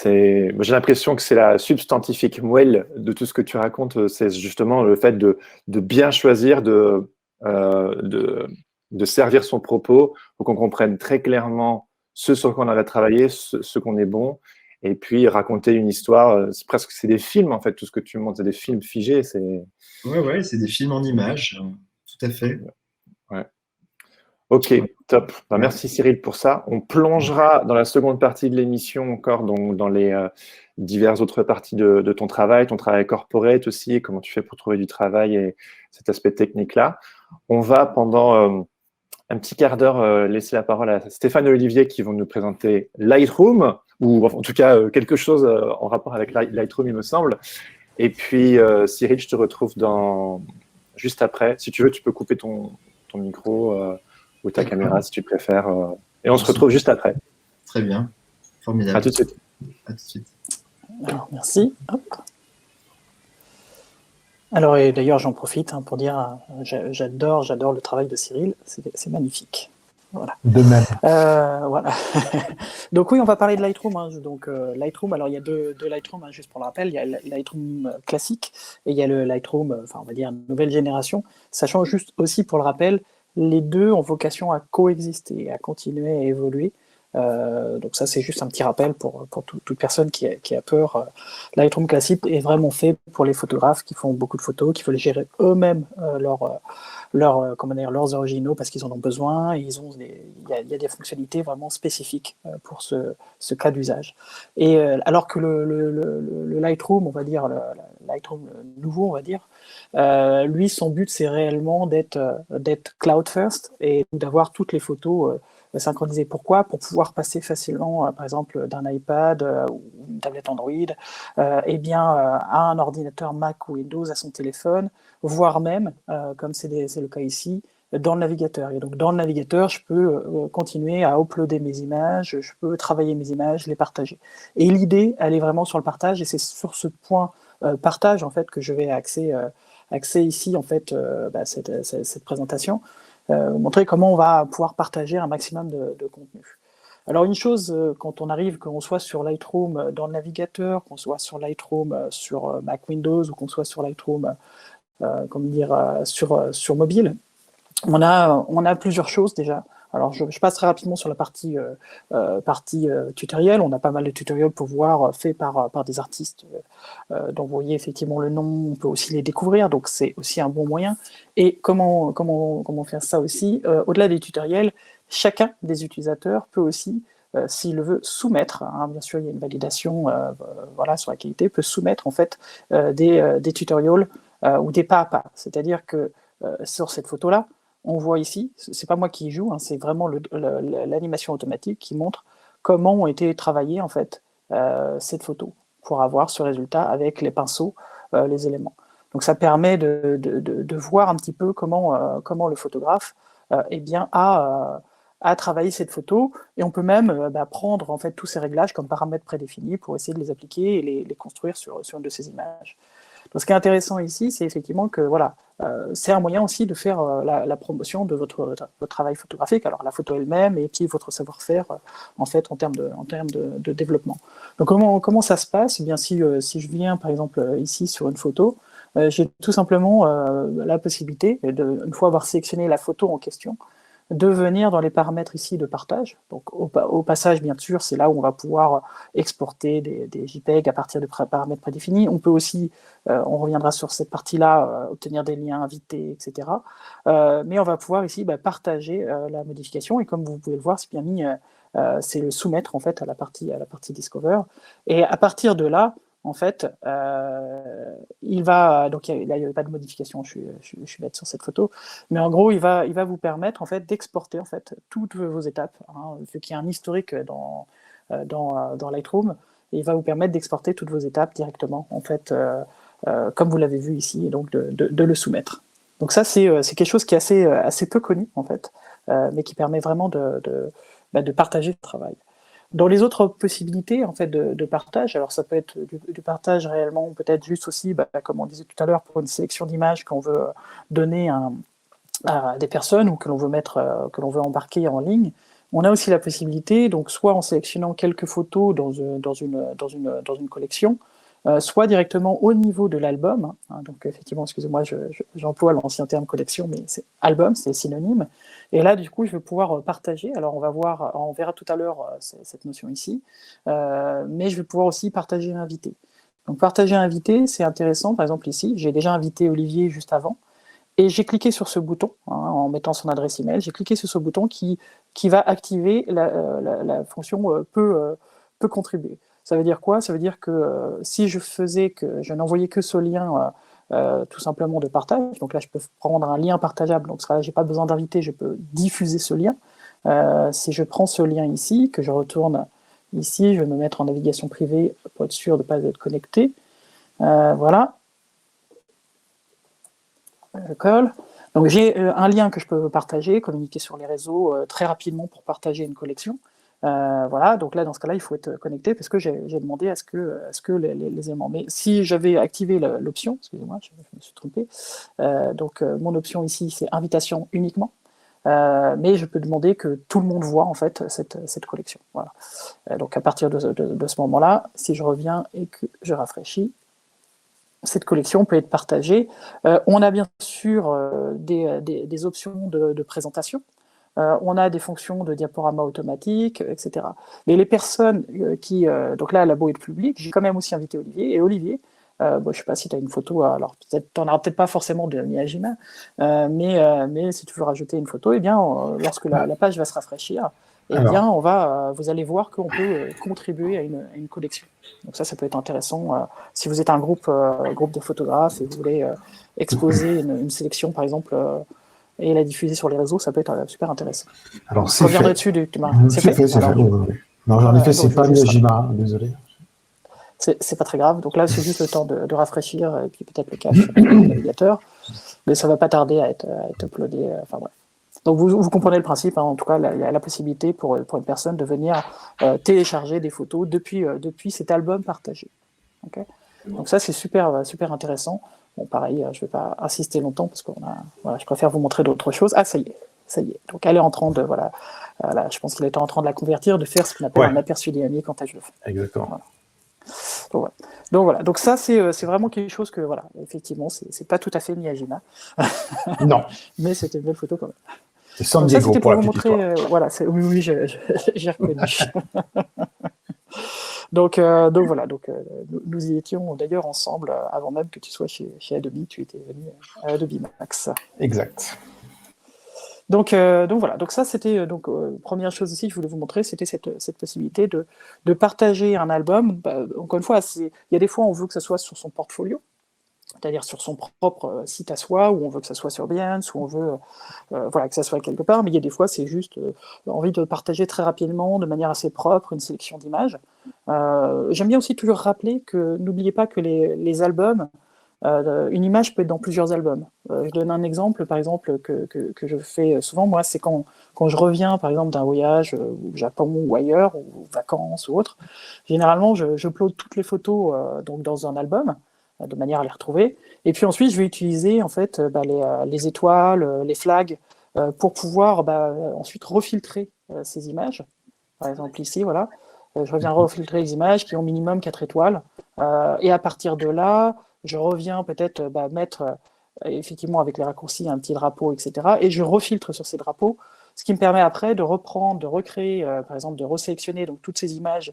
J'ai l'impression que c'est la substantifique moelle de tout ce que tu racontes, c'est justement le fait de bien choisir, de servir son propos pour qu'on comprenne très clairement ce sur quoi on a travaillé, ce qu'on est bon, et puis raconter une histoire. C'est des films en fait, tout ce que tu montres, c'est des films figés. Ouais, c'est des films en images, tout à fait. Ouais. Ok, top. Merci Cyril pour ça. On plongera dans la seconde partie de l'émission encore dans les diverses autres parties de ton travail corporate aussi, comment tu fais pour trouver du travail et cet aspect technique-là. On va pendant un petit quart d'heure laisser la parole à Stéphane et Olivier qui vont nous présenter Lightroom, ou en tout cas quelque chose en rapport avec Lightroom, il me semble. Et puis Cyril, je te retrouve juste après. Si tu veux, tu peux couper ton micro ou ta caméra si tu préfères. Et on se retrouve juste après. Très bien. Formidable. À tout de suite. À tout de suite. Alors, merci. Hop. Alors, et d'ailleurs, j'en profite pour dire, j'adore le travail de Cyril, c'est magnifique. Voilà. De même. Voilà. Donc oui, on va parler de Lightroom. Donc Lightroom, alors il y a deux Lightroom, juste pour le rappel. Il y a le Lightroom classique et il y a le Lightroom, on va dire nouvelle génération. Sachant juste aussi pour le rappel, les deux ont vocation à coexister, à continuer à évoluer. Donc ça, c'est juste un petit rappel pour toute personne qui a peur. Lightroom classique est vraiment fait pour les photographes qui font beaucoup de photos, qui veulent gérer eux-mêmes leurs originaux parce qu'ils en ont besoin. Et il y a des fonctionnalités vraiment spécifiques pour ce cas d'usage. Et alors que le Lightroom, on va dire, le Lightroom nouveau, on va dire, lui, son but, c'est réellement d'être cloud first et d'avoir toutes les photos synchronisées. Pourquoi? Pour pouvoir passer facilement, par exemple, d'un iPad ou une tablette Android, à un ordinateur Mac ou Windows, à son téléphone, voire même, comme c'est le cas ici, dans le navigateur. Et donc, dans le navigateur, je peux continuer à uploader mes images, je peux travailler mes images, les partager. Et l'idée, elle est vraiment sur le partage, et c'est sur ce point partage, en fait, que je vais axer ici, en fait, cette présentation, montrer comment on va pouvoir partager un maximum de contenu. Alors une chose, quand on arrive, qu'on soit sur Lightroom dans le navigateur, qu'on soit sur Lightroom sur Mac Windows, ou qu'on soit sur Lightroom sur mobile, on a plusieurs choses déjà. Alors je passe très rapidement sur la partie tutoriel. On a pas mal de tutoriels pour voir faits par des artistes dont vous voyez effectivement le nom. On peut aussi les découvrir, donc c'est aussi un bon moyen. Et comment faire ça aussi, au-delà des tutoriels, chacun des utilisateurs peut aussi, s'il le veut, soumettre, hein, bien sûr il y a une validation sur la qualité, peut soumettre en fait des tutoriels ou des pas à pas. C'est-à-dire que sur cette photo-là, on voit ici, c'est pas moi qui y joue, hein, c'est vraiment l'animation automatique qui montre comment ont été travaillées en fait cette photo pour avoir ce résultat avec les pinceaux, les éléments. Donc ça permet de voir un petit peu comment le photographe a travaillé cette photo, et on peut même prendre en fait tous ces réglages comme paramètres prédéfinis pour essayer de les appliquer et les construire sur une de ces images. Donc, ce qui est intéressant ici, c'est effectivement que c'est un moyen aussi de faire la promotion de votre travail photographique, alors la photo elle-même et puis votre savoir-faire en fait en termes de développement. Donc comment ça se passe? Eh bien, si je viens par exemple ici sur une photo, j'ai tout simplement la possibilité, une fois avoir sélectionné la photo en question, de venir dans les paramètres ici de partage. Donc au passage, bien sûr, c'est là où on va pouvoir exporter des JPEG à partir de paramètres prédéfinis. On peut aussi, on reviendra sur cette partie-là, obtenir des liens invités, etc. Mais on va pouvoir ici partager la modification, et comme vous pouvez le voir, c'est bien mis, c'est le soumettre en fait à la partie Discover. Et à partir de là, en fait, donc il n'y avait pas de modification, je suis bête sur cette photo, mais en gros, il va vous permettre en fait d'exporter en fait toutes vos étapes, hein, vu qu'il y a un historique dans Lightroom, et il va vous permettre d'exporter toutes vos étapes directement, en fait, comme vous l'avez vu ici, et donc de le soumettre. Donc ça, c'est quelque chose qui est assez peu connu en fait, mais qui permet vraiment de partager le travail. Dans les autres possibilités en fait de partage, alors ça peut être du partage réellement, peut-être juste aussi, comme on disait tout à l'heure, pour une sélection d'images qu'on veut donner à des personnes ou que l'on veut embarquer en ligne. On a aussi la possibilité, donc soit en sélectionnant quelques photos dans une collection, soit directement au niveau de l'album, hein, donc effectivement, excusez-moi, j'emploie l'ancien terme collection, mais c'est album, c'est synonyme, et là, du coup, je vais pouvoir partager, alors on verra tout à l'heure cette notion ici, mais je vais pouvoir aussi partager et inviter. Donc partager et inviter, c'est intéressant, par exemple ici, j'ai déjà invité Olivier juste avant, et j'ai cliqué sur ce bouton, hein, en mettant son adresse email, j'ai cliqué sur ce bouton qui va activer la fonction peut contribuer. Ça veut dire quoi? Ça veut dire que si je n'envoyais que ce lien tout simplement de partage, donc là je peux prendre un lien partageable, donc là j'ai pas besoin d'inviter, je peux diffuser ce lien. Si je prends ce lien ici, que je retourne ici, je vais me mettre en navigation privée pour être sûr de ne pas être connecté. Voilà. D'accord. Donc j'ai un lien que je peux partager, communiquer sur les réseaux très rapidement pour partager une collection. Voilà, donc là dans ce cas-là il faut être connecté parce que j'ai demandé à ce que les éléments. Mais si j'avais activé l'option, excusez-moi, je me suis trompé, donc mon option ici c'est invitation uniquement, mais je peux demander que tout le monde voit en fait cette collection. Voilà. Donc à partir de ce moment-là, si je reviens et que je rafraîchis, cette collection peut être partagée. On a bien sûr des options de présentation. On a des fonctions de diaporama automatique, etc. Mais les personnes donc là, Labo est le public, j'ai quand même aussi invité Olivier. Et Olivier, je ne sais pas si tu as une photo, alors tu n'en auras peut-être pas forcément de Miyajima, mais si tu veux rajouter une photo, eh bien, lorsque la page va se rafraîchir, eh bien, vous allez voir qu'on peut contribuer à une collection. Donc ça peut être intéressant. Si vous êtes un groupe de photographes et vous voulez exposer une sélection, par exemple, et la diffuser sur les réseaux, ça peut être super intéressant. Alors, je reviendrai dessus. C'est fait. Non, en effet, c'est pas Miyajima, désolé. C'est pas très grave. Donc là, c'est juste le temps de rafraîchir et puis peut-être le cache du navigateur. Mais ça va pas tarder à être uploadé. Enfin bref. Donc vous comprenez le principe. Hein. En tout cas, il y a la possibilité pour une personne de venir télécharger des photos depuis cet album partagé. Okay, donc ça, c'est super intéressant. Bon, pareil, je ne vais pas insister longtemps parce que je préfère vous montrer d'autres choses. Ah, ça y est. Donc, elle est en train de, je pense qu'il est en train de la convertir, de faire ce qu'on appelle un aperçu dynamique en tâche de fond. Exactement. Voilà. Donc voilà. Donc ça, c'est vraiment quelque chose que, effectivement, c'est pas tout à fait Miyajima. Non. Mais c'était une belle photo quand même. C'est San Diego ça, pour la vous petite montrer. histoire. Oui, j'ai reconnu. Donc voilà, nous y étions d'ailleurs ensemble avant même que tu sois chez Adobe, tu étais venu à Adobe Max. Exact. Donc voilà, donc ça c'était première chose aussi que je voulais vous montrer, c'était cette possibilité de partager un album. Encore une fois, il y a des fois on veut que ça soit sur son portfolio, c'est-à-dire sur son propre site à soi, ou on veut que ça soit sur Behance, ou on veut que ça soit quelque part, mais il y a des fois c'est juste envie de partager très rapidement, de manière assez propre, une sélection d'images. J'aime bien aussi toujours rappeler que n'oubliez pas que les albums, une image peut être dans plusieurs albums. Je donne un exemple, par exemple, que je fais souvent, moi, c'est quand je reviens, par exemple, d'un voyage au Japon ou ailleurs, ou vacances ou autre, généralement, je upload toutes les photos donc dans un album, de manière à les retrouver, et puis ensuite, je vais utiliser, en fait, les étoiles, les flags, pour pouvoir ensuite refiltrer ces images. Par exemple, ici, voilà, je reviens refiltrer les images qui ont minimum 4 étoiles, et à partir de là, je reviens peut-être mettre effectivement avec les raccourcis un petit drapeau, etc. Et je refiltre sur ces drapeaux, ce qui me permet après de reprendre, de recréer, par exemple, de resélectionner donc, toutes ces images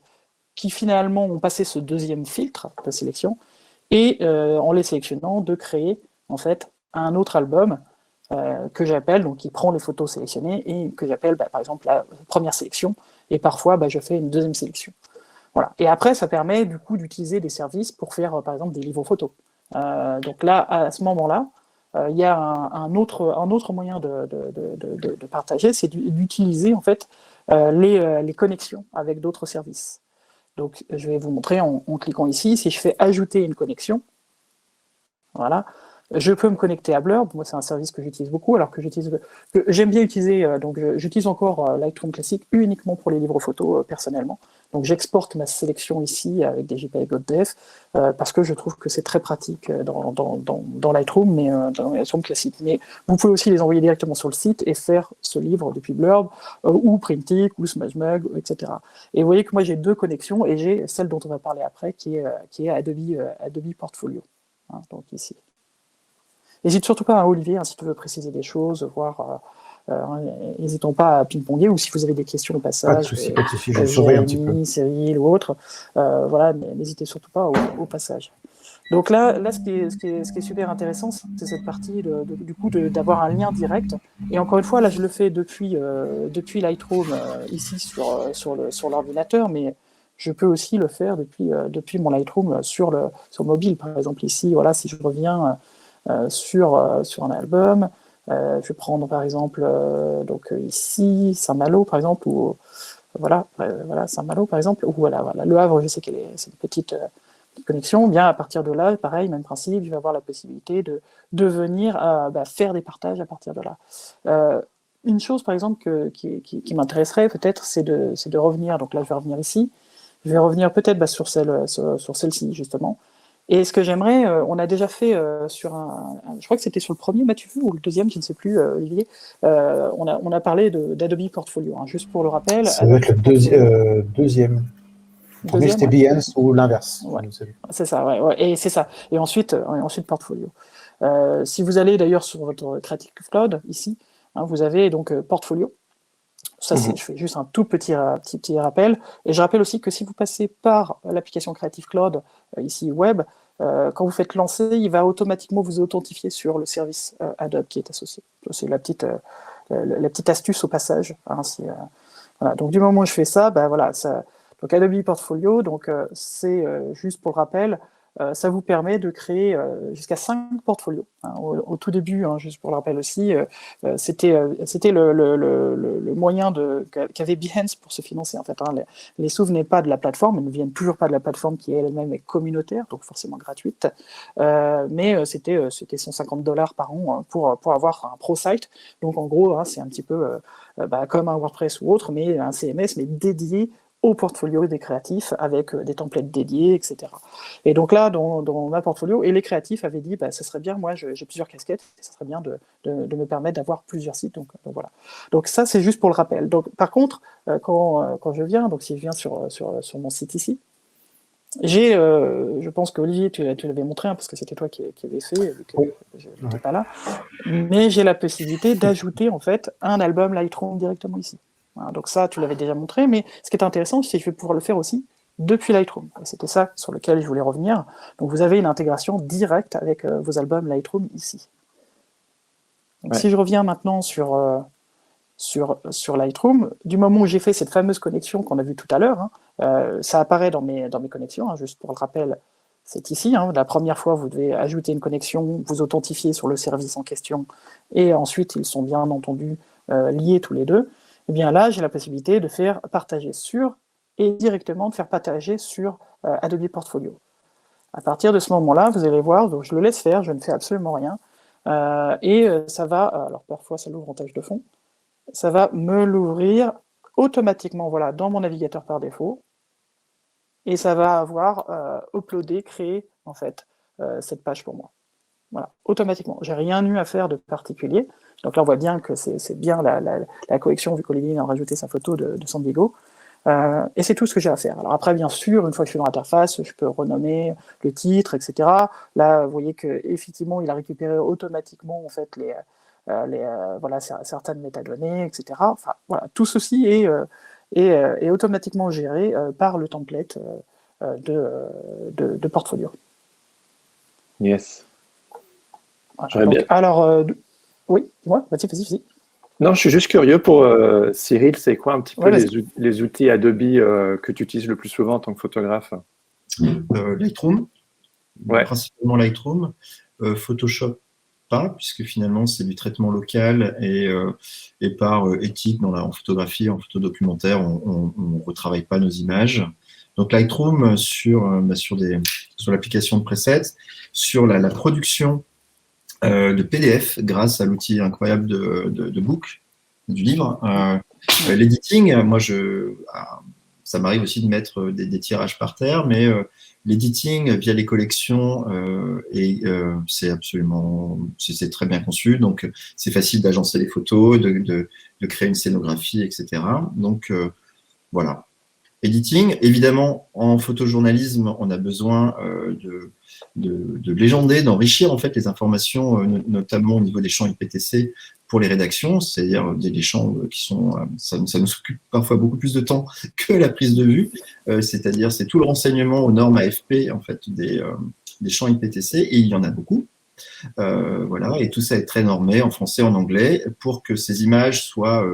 qui finalement ont passé ce deuxième filtre de sélection, et en les sélectionnant, de créer en fait un autre album que j'appelle, donc qui prend les photos sélectionnées et que j'appelle par exemple la première sélection, et parfois je fais une deuxième sélection. Voilà. Et après, ça permet du coup d'utiliser des services pour faire, par exemple, des livres photos. Donc là, à ce moment-là, il y a un autre moyen de partager, c'est d'utiliser en fait les connexions avec d'autres services. Donc, je vais vous montrer en cliquant ici. Si je fais ajouter une connexion, voilà, je peux me connecter à Blurb. Moi, c'est un service que j'utilise beaucoup, alors que j'aime bien utiliser. Donc, j'utilise encore Lightroom Classic uniquement pour les livres photos personnellement. Donc, j'exporte ma sélection ici avec des JPEG.def parce que je trouve que c'est très pratique dans Lightroom, mais dans Lightroom Classic. Mais vous pouvez aussi les envoyer directement sur le site et faire ce livre depuis Blurb ou Printic ou SmashMug, etc. Et vous voyez que moi, j'ai 2 connexions et j'ai celle dont on va parler après qui est Adobe Portfolio. Hein, donc ici. N'hésite surtout pas, Olivier, si tu veux préciser des choses, voir, n'hésitons pas à ping-ponger, ou si vous avez des questions au passage, pas de souci, je surveille un petit peu. Cyril ou autre, voilà, n'hésitez surtout pas au passage. Donc là ce qui est super intéressant, c'est cette partie du coup d'avoir un lien direct. Et encore une fois, là je le fais depuis Lightroom ici sur l'ordinateur, mais je peux aussi le faire depuis mon Lightroom sur mobile. Par exemple ici, voilà, si je reviens sur un album, je vais prendre par exemple donc ici Saint-Malo par exemple, ou voilà Saint-Malo par exemple, ou voilà Le Havre, je sais que c'est une petite connexion. Bien à partir de là, pareil, même principe, je vais avoir la possibilité de venir faire des partages à partir de là. Une chose par exemple qui m'intéresserait peut-être, c'est de revenir. Donc là, je vais revenir ici. Je vais revenir peut-être sur celle-ci justement. Et ce que j'aimerais, on a déjà fait je crois que c'était sur le premier, Mathieu, ou le deuxième, je ne sais plus, Olivier, on a parlé d'Adobe Portfolio, hein, juste pour le rappel. Ça va être le deuxième. Le premier, c'était Behance ou l'inverse. Ouais. C'est ça, ouais, et c'est ça. Et ensuite Portfolio. Si vous allez d'ailleurs sur votre Creative Cloud, ici, hein, vous avez donc Portfolio. Ça, je fais juste un tout petit rappel. Et je rappelle aussi que si vous passez par l'application Creative Cloud, ici web, quand vous faites lancer, il va automatiquement vous authentifier sur le service Adobe qui est associé. C'est la petite astuce au passage. Hein, voilà. Donc du moment où je fais ça, voilà, donc Adobe Portfolio, donc c'est juste pour le rappel, ça vous permet de créer jusqu'à 5 portfolios. Hein. Au tout début, hein, juste pour le rappel aussi, c'était le moyen qu'avait Behance pour se financer. En fait, hein. Les sous venaient pas de la plateforme, elles ne viennent toujours pas de la plateforme qui elle-même est communautaire, donc forcément gratuite, mais c'était $150 par an hein, pour avoir un pro site. Donc en gros, hein, c'est un petit peu comme un WordPress ou autre, mais un CMS, mais dédié au portfolio des créatifs avec des templates dédiés, etc. Et donc là, dans ma portfolio, et les créatifs avaient dit, ça serait bien, moi j'ai plusieurs casquettes, et ça serait bien de me permettre d'avoir plusieurs sites. Donc voilà. Donc ça, c'est juste pour le rappel. Donc, par contre, quand je viens, donc si je viens sur mon site ici, je pense qu'Olivier, tu l'avais montré, hein, parce que c'était toi qui avais fait, vu que je n'étais pas là, mais j'ai la possibilité d'ajouter en fait un album Lightroom directement ici. Voilà, donc ça, tu l'avais déjà montré, mais ce qui est intéressant, c'est que je vais pouvoir le faire aussi depuis Lightroom. Et c'était ça sur lequel je voulais revenir. Donc vous avez une intégration directe avec vos albums Lightroom ici. Donc si je reviens maintenant sur Lightroom, du moment où j'ai fait cette fameuse connexion qu'on a vue tout à l'heure, hein, ça apparaît dans mes connexions, hein, juste pour le rappel, c'est ici. Hein, la première fois, vous devez ajouter une connexion, vous authentifier sur le service en question, et ensuite, ils sont bien entendu liés tous les deux. Et bien là, j'ai la possibilité de faire partager sur et directement de faire partager sur Adobe Portfolio. À partir de ce moment-là, vous allez voir, donc je le laisse faire, je ne fais absolument rien, et ça va, alors parfois ça l'ouvre en tâche de fond, ça va me l'ouvrir automatiquement, voilà, dans mon navigateur par défaut, et ça va avoir uploadé, créé en fait cette page pour moi. Voilà, automatiquement. J'ai rien eu à faire de particulier. Donc là, on voit bien que c'est bien la collection, vu qu'Olivier a rajouté sa photo de San Diego. Et c'est tout ce que j'ai à faire. Alors après, bien sûr, une fois que je suis dans l'interface, je peux renommer le titre, etc. Là, vous voyez qu'effectivement, il a récupéré automatiquement en fait voilà, certaines métadonnées, etc. Enfin, voilà, tout ceci est automatiquement géré par le template de Portfolio. Yes. Voilà. Donc, alors, oui, dis-moi, vas-y. Non, je suis juste curieux pour Cyril, c'est quoi un petit peu les outils Adobe que tu utilises le plus souvent en tant que photographe? Lightroom, ouais. Principalement Lightroom, Photoshop pas, puisque finalement c'est du traitement local et par éthique en photographie, en photodocumentaire, on ne retravaille pas nos images. Donc Lightroom sur l'application de presets, sur la production de PDF grâce à l'outil incroyable de Book, du livre. L'editing, moi ça m'arrive aussi de mettre des tirages par terre, mais l'editing via les collections, c'est très bien conçu, donc c'est facile d'agencer les photos, de créer une scénographie, etc. Donc voilà. Editing, évidemment, en photojournalisme, on a besoin de légender, d'enrichir en fait les informations, notamment au niveau des champs IPTC pour les rédactions, c'est-à-dire des champs qui sont, ça nous occupe parfois beaucoup plus de temps que la prise de vue, c'est-à-dire c'est tout le renseignement aux normes AFP en fait des champs IPTC, et il y en a beaucoup. Voilà, et tout ça est très normé en français, en anglais, pour que ces images soient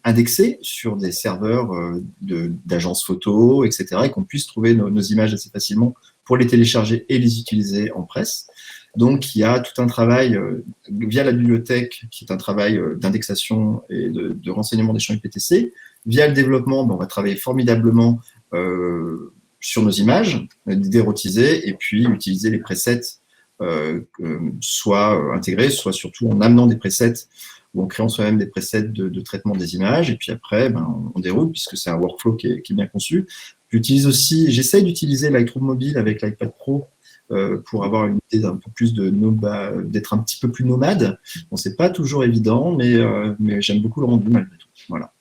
indexées sur des serveurs d'agences photo, etc., et qu'on puisse trouver nos images assez facilement pour les télécharger et les utiliser en presse. Donc, il y a tout un travail via la bibliothèque, qui est un travail d'indexation et de renseignement des champs IPTC. Via le développement, on va travailler formidablement sur nos images, d'érotiser, et puis utiliser les presets soit intégrés, soit surtout en amenant des presets ou en créant soi-même des presets de traitement des images, et puis après, on déroule, puisque c'est un workflow qui est bien conçu. J'essaie d'utiliser Lightroom Mobile avec l'iPad Pro pour avoir une idée d'un peu plus d'être un petit peu plus nomade. Bon, c'est pas toujours évident, mais j'aime beaucoup le rendu malgré tout. Voilà.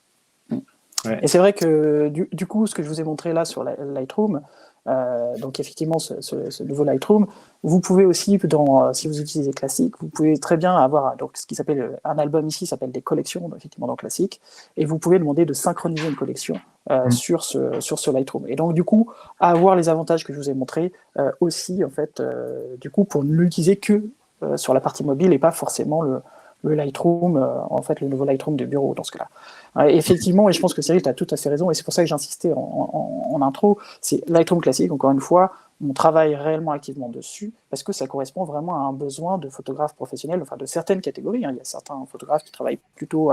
Ouais. Et c'est vrai que du coup, ce que je vous ai montré là sur Lightroom, Donc effectivement, ce nouveau Lightroom, vous pouvez aussi, si vous utilisez Classic, vous pouvez très bien avoir donc, ce qui s'appelle un album ici, s'appelle des collections, effectivement dans Classic, et vous pouvez demander de synchroniser une collection sur ce Lightroom. Et donc du coup, avoir les avantages que je vous ai montrés aussi, en fait, du coup, pour ne l'utiliser que sur la partie mobile et pas forcément le Lightroom, en fait, le nouveau Lightroom de bureau dans ce cas-là. Effectivement, et je pense que Cyril, tu as tout à fait raison, et c'est pour ça que j'insistais en intro, c'est Lightroom classique, encore une fois, on travaille réellement activement dessus, parce que ça correspond vraiment à un besoin de photographes professionnels, enfin de certaines catégories. Il y a certains photographes qui travaillent plutôt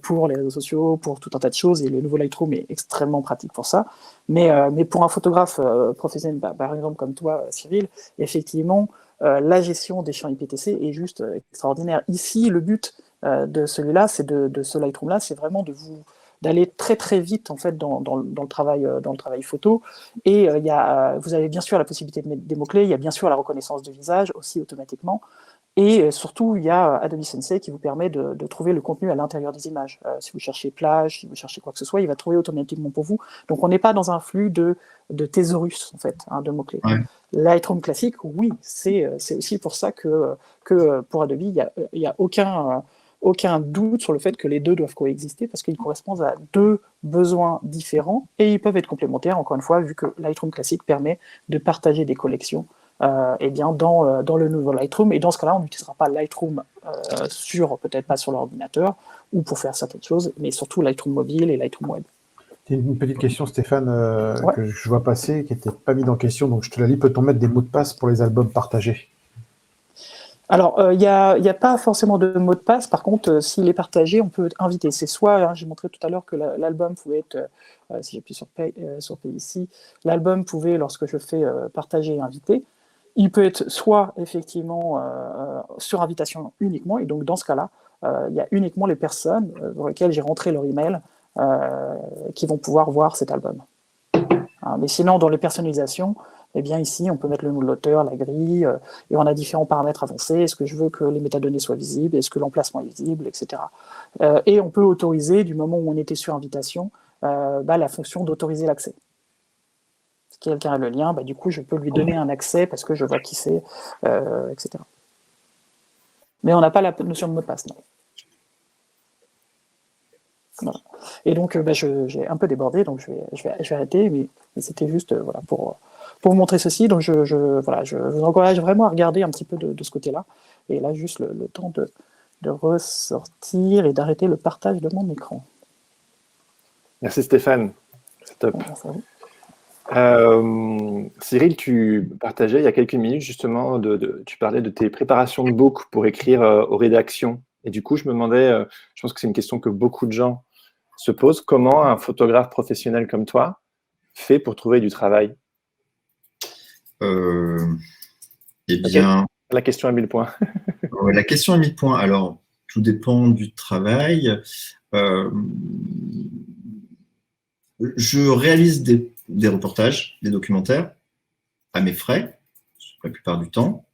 pour les réseaux sociaux, pour tout un tas de choses, et le nouveau Lightroom est extrêmement pratique pour ça. Mais pour un photographe professionnel, par exemple comme toi, Cyril, effectivement, la gestion des champs IPTC est juste extraordinaire. Ici, le but de celui-là, c'est de ce Lightroom-là, c'est vraiment d'aller très très vite en fait dans le travail photo. Et vous avez bien sûr la possibilité de mettre des mots-clés, il y a bien sûr la reconnaissance de visage aussi automatiquement. Et surtout, il y a Adobe Sensei qui vous permet de trouver le contenu à l'intérieur des images. Si vous cherchez plage, si vous cherchez quoi que ce soit, il va trouver automatiquement pour vous. Donc on n'est pas dans un flux de thésaurus, en fait, de mots-clés. Ouais. Lightroom classique, oui, c'est aussi pour ça que pour Adobe, il y a aucun doute sur le fait que les deux doivent coexister parce qu'ils correspondent à deux besoins différents et ils peuvent être complémentaires, encore une fois, vu que Lightroom classique permet de partager des collections eh bien dans le nouveau Lightroom. Et dans ce cas-là, on n'utilisera pas Lightroom peut-être pas sur l'ordinateur ou pour faire certaines choses, mais surtout Lightroom mobile et Lightroom web. Une petite question, Stéphane, que je vois passer, qui n'était pas mise en question, donc je te la lis. Peut-on mettre des mots de passe pour les albums partagés ? Alors, il n'y a pas forcément de mot de passe. Par contre, s'il est partagé, on peut inviter. C'est soit, j'ai montré tout à l'heure que l'album pouvait être, si j'appuie sur Play ici, l'album pouvait, lorsque je fais partager et inviter, il peut être soit effectivement sur invitation uniquement, et donc dans ce cas-là, il y a uniquement les personnes dans lesquelles j'ai rentré leur email qui vont pouvoir voir cet album. Mais sinon, dans les personnalisations, eh bien ici, on peut mettre le nom de l'auteur, la grille, et on a différents paramètres avancés. Est-ce que je veux que les métadonnées soient visibles? Est-ce que l'emplacement est visible, etc. Et on peut autoriser, du moment où on était sur invitation, la fonction d'autoriser l'accès. Si quelqu'un a le lien, du coup, je peux lui donner un accès parce que je vois qui c'est, etc. Mais on n'a pas la notion de mot de passe, non. Voilà. Et donc, j'ai un peu débordé, donc je vais arrêter, mais c'était juste voilà, pour vous montrer ceci. Donc, je vous encourage vraiment à regarder un petit peu de ce côté-là. Et là, juste le temps de ressortir et d'arrêter le partage de mon écran. Merci Stéphane, c'est top. Cyril, tu partageais il y a quelques minutes justement, tu parlais de tes préparations de book pour écrire aux rédactions. Et du coup, je me demandais, je pense que c'est une question que beaucoup de gens se posent, comment un photographe professionnel comme toi fait pour trouver du travail? Eh bien, la question à 1000 points. La question à 1000 points. Alors, tout dépend du travail. Je réalise des reportages, des documentaires à mes frais, la plupart du temps,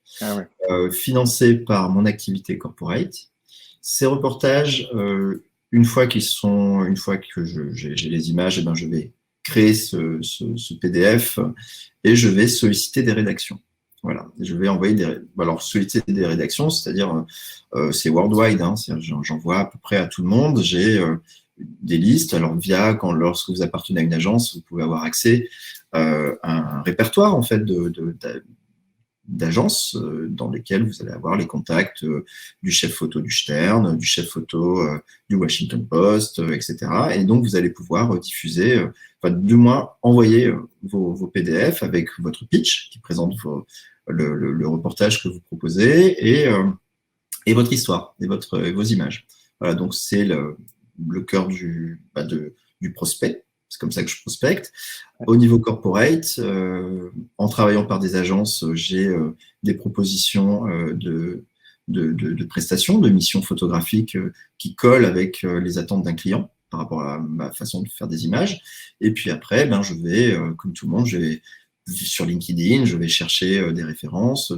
financés par mon activité corporate. Ces reportages, une fois que j'ai les images, je vais créer ce PDF et je vais solliciter des rédactions. Voilà, je vais envoyer solliciter des rédactions, c'est-à-dire c'est worldwide, j'envoie à peu près à tout le monde. J'ai des listes. Alors lorsque vous appartenez à une agence, vous pouvez avoir accès à un répertoire en fait d'agences dans lesquelles vous allez avoir les contacts du chef photo du Stern, du chef photo du Washington Post, etc. Et donc, vous allez pouvoir diffuser, du moins envoyer vos PDF avec votre pitch qui présente le reportage que vous proposez et votre histoire et vos images. Voilà, donc c'est le cœur du prospect. C'est comme ça que je prospecte. Au niveau corporate, en travaillant par des agences, j'ai des propositions de prestations, de missions photographiques qui collent avec les attentes d'un client par rapport à ma façon de faire des images. Et puis après, je vais, comme tout le monde, sur LinkedIn, je vais chercher des références,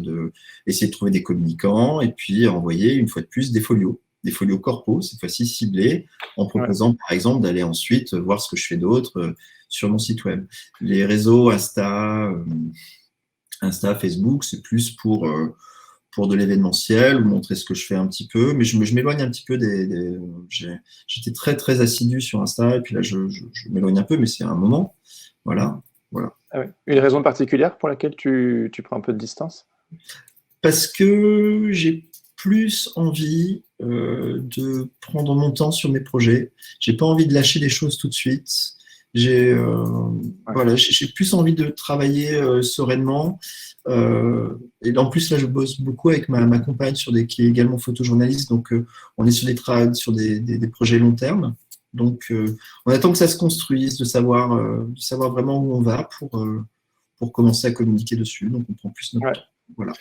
essayer de trouver des communicants et puis envoyer une fois de plus des folios. des folios corpos, cette fois-ci ciblés, en proposant par exemple d'aller ensuite voir ce que je fais d'autre sur mon site web. Les réseaux Insta, Facebook, c'est plus pour de l'événementiel ou montrer ce que je fais un petit peu, mais je m'éloigne un petit peu j'étais très très assidu sur Insta et puis là je m'éloigne un peu, mais c'est un moment. Voilà. Ah oui. Une raison particulière pour laquelle tu prends un peu de distance? Parce que j'ai plus envie de prendre mon temps sur mes projets. J'ai pas envie de lâcher les choses tout de suite. J'ai plus envie de travailler sereinement. Et en plus, là, je bosse beaucoup avec ma compagne qui est également photojournaliste. Donc, on est sur des projets long terme. Donc, on attend que ça se construise, de savoir vraiment où on va pour commencer à communiquer dessus. Donc, on prend plus notre temps. Voilà.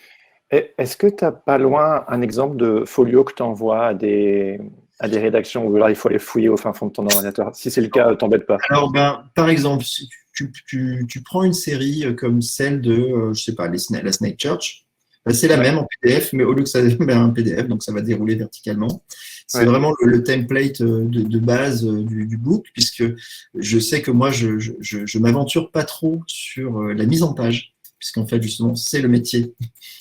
Est-ce que tu n'as pas loin un exemple de folio que tu envoies à des rédactions où là, il faut aller fouiller au fin fond de ton ordinateur? Si c'est le cas, t'embête pas. Alors, par exemple, si tu prends une série comme celle de, je sais pas, la Snake Church, c'est la même en PDF, mais au lieu que ça ait un PDF, donc ça va dérouler verticalement. C'est vraiment le template de base du book, puisque je sais que moi, je m'aventure pas trop sur la mise en page, puisqu'en fait, justement, c'est le métier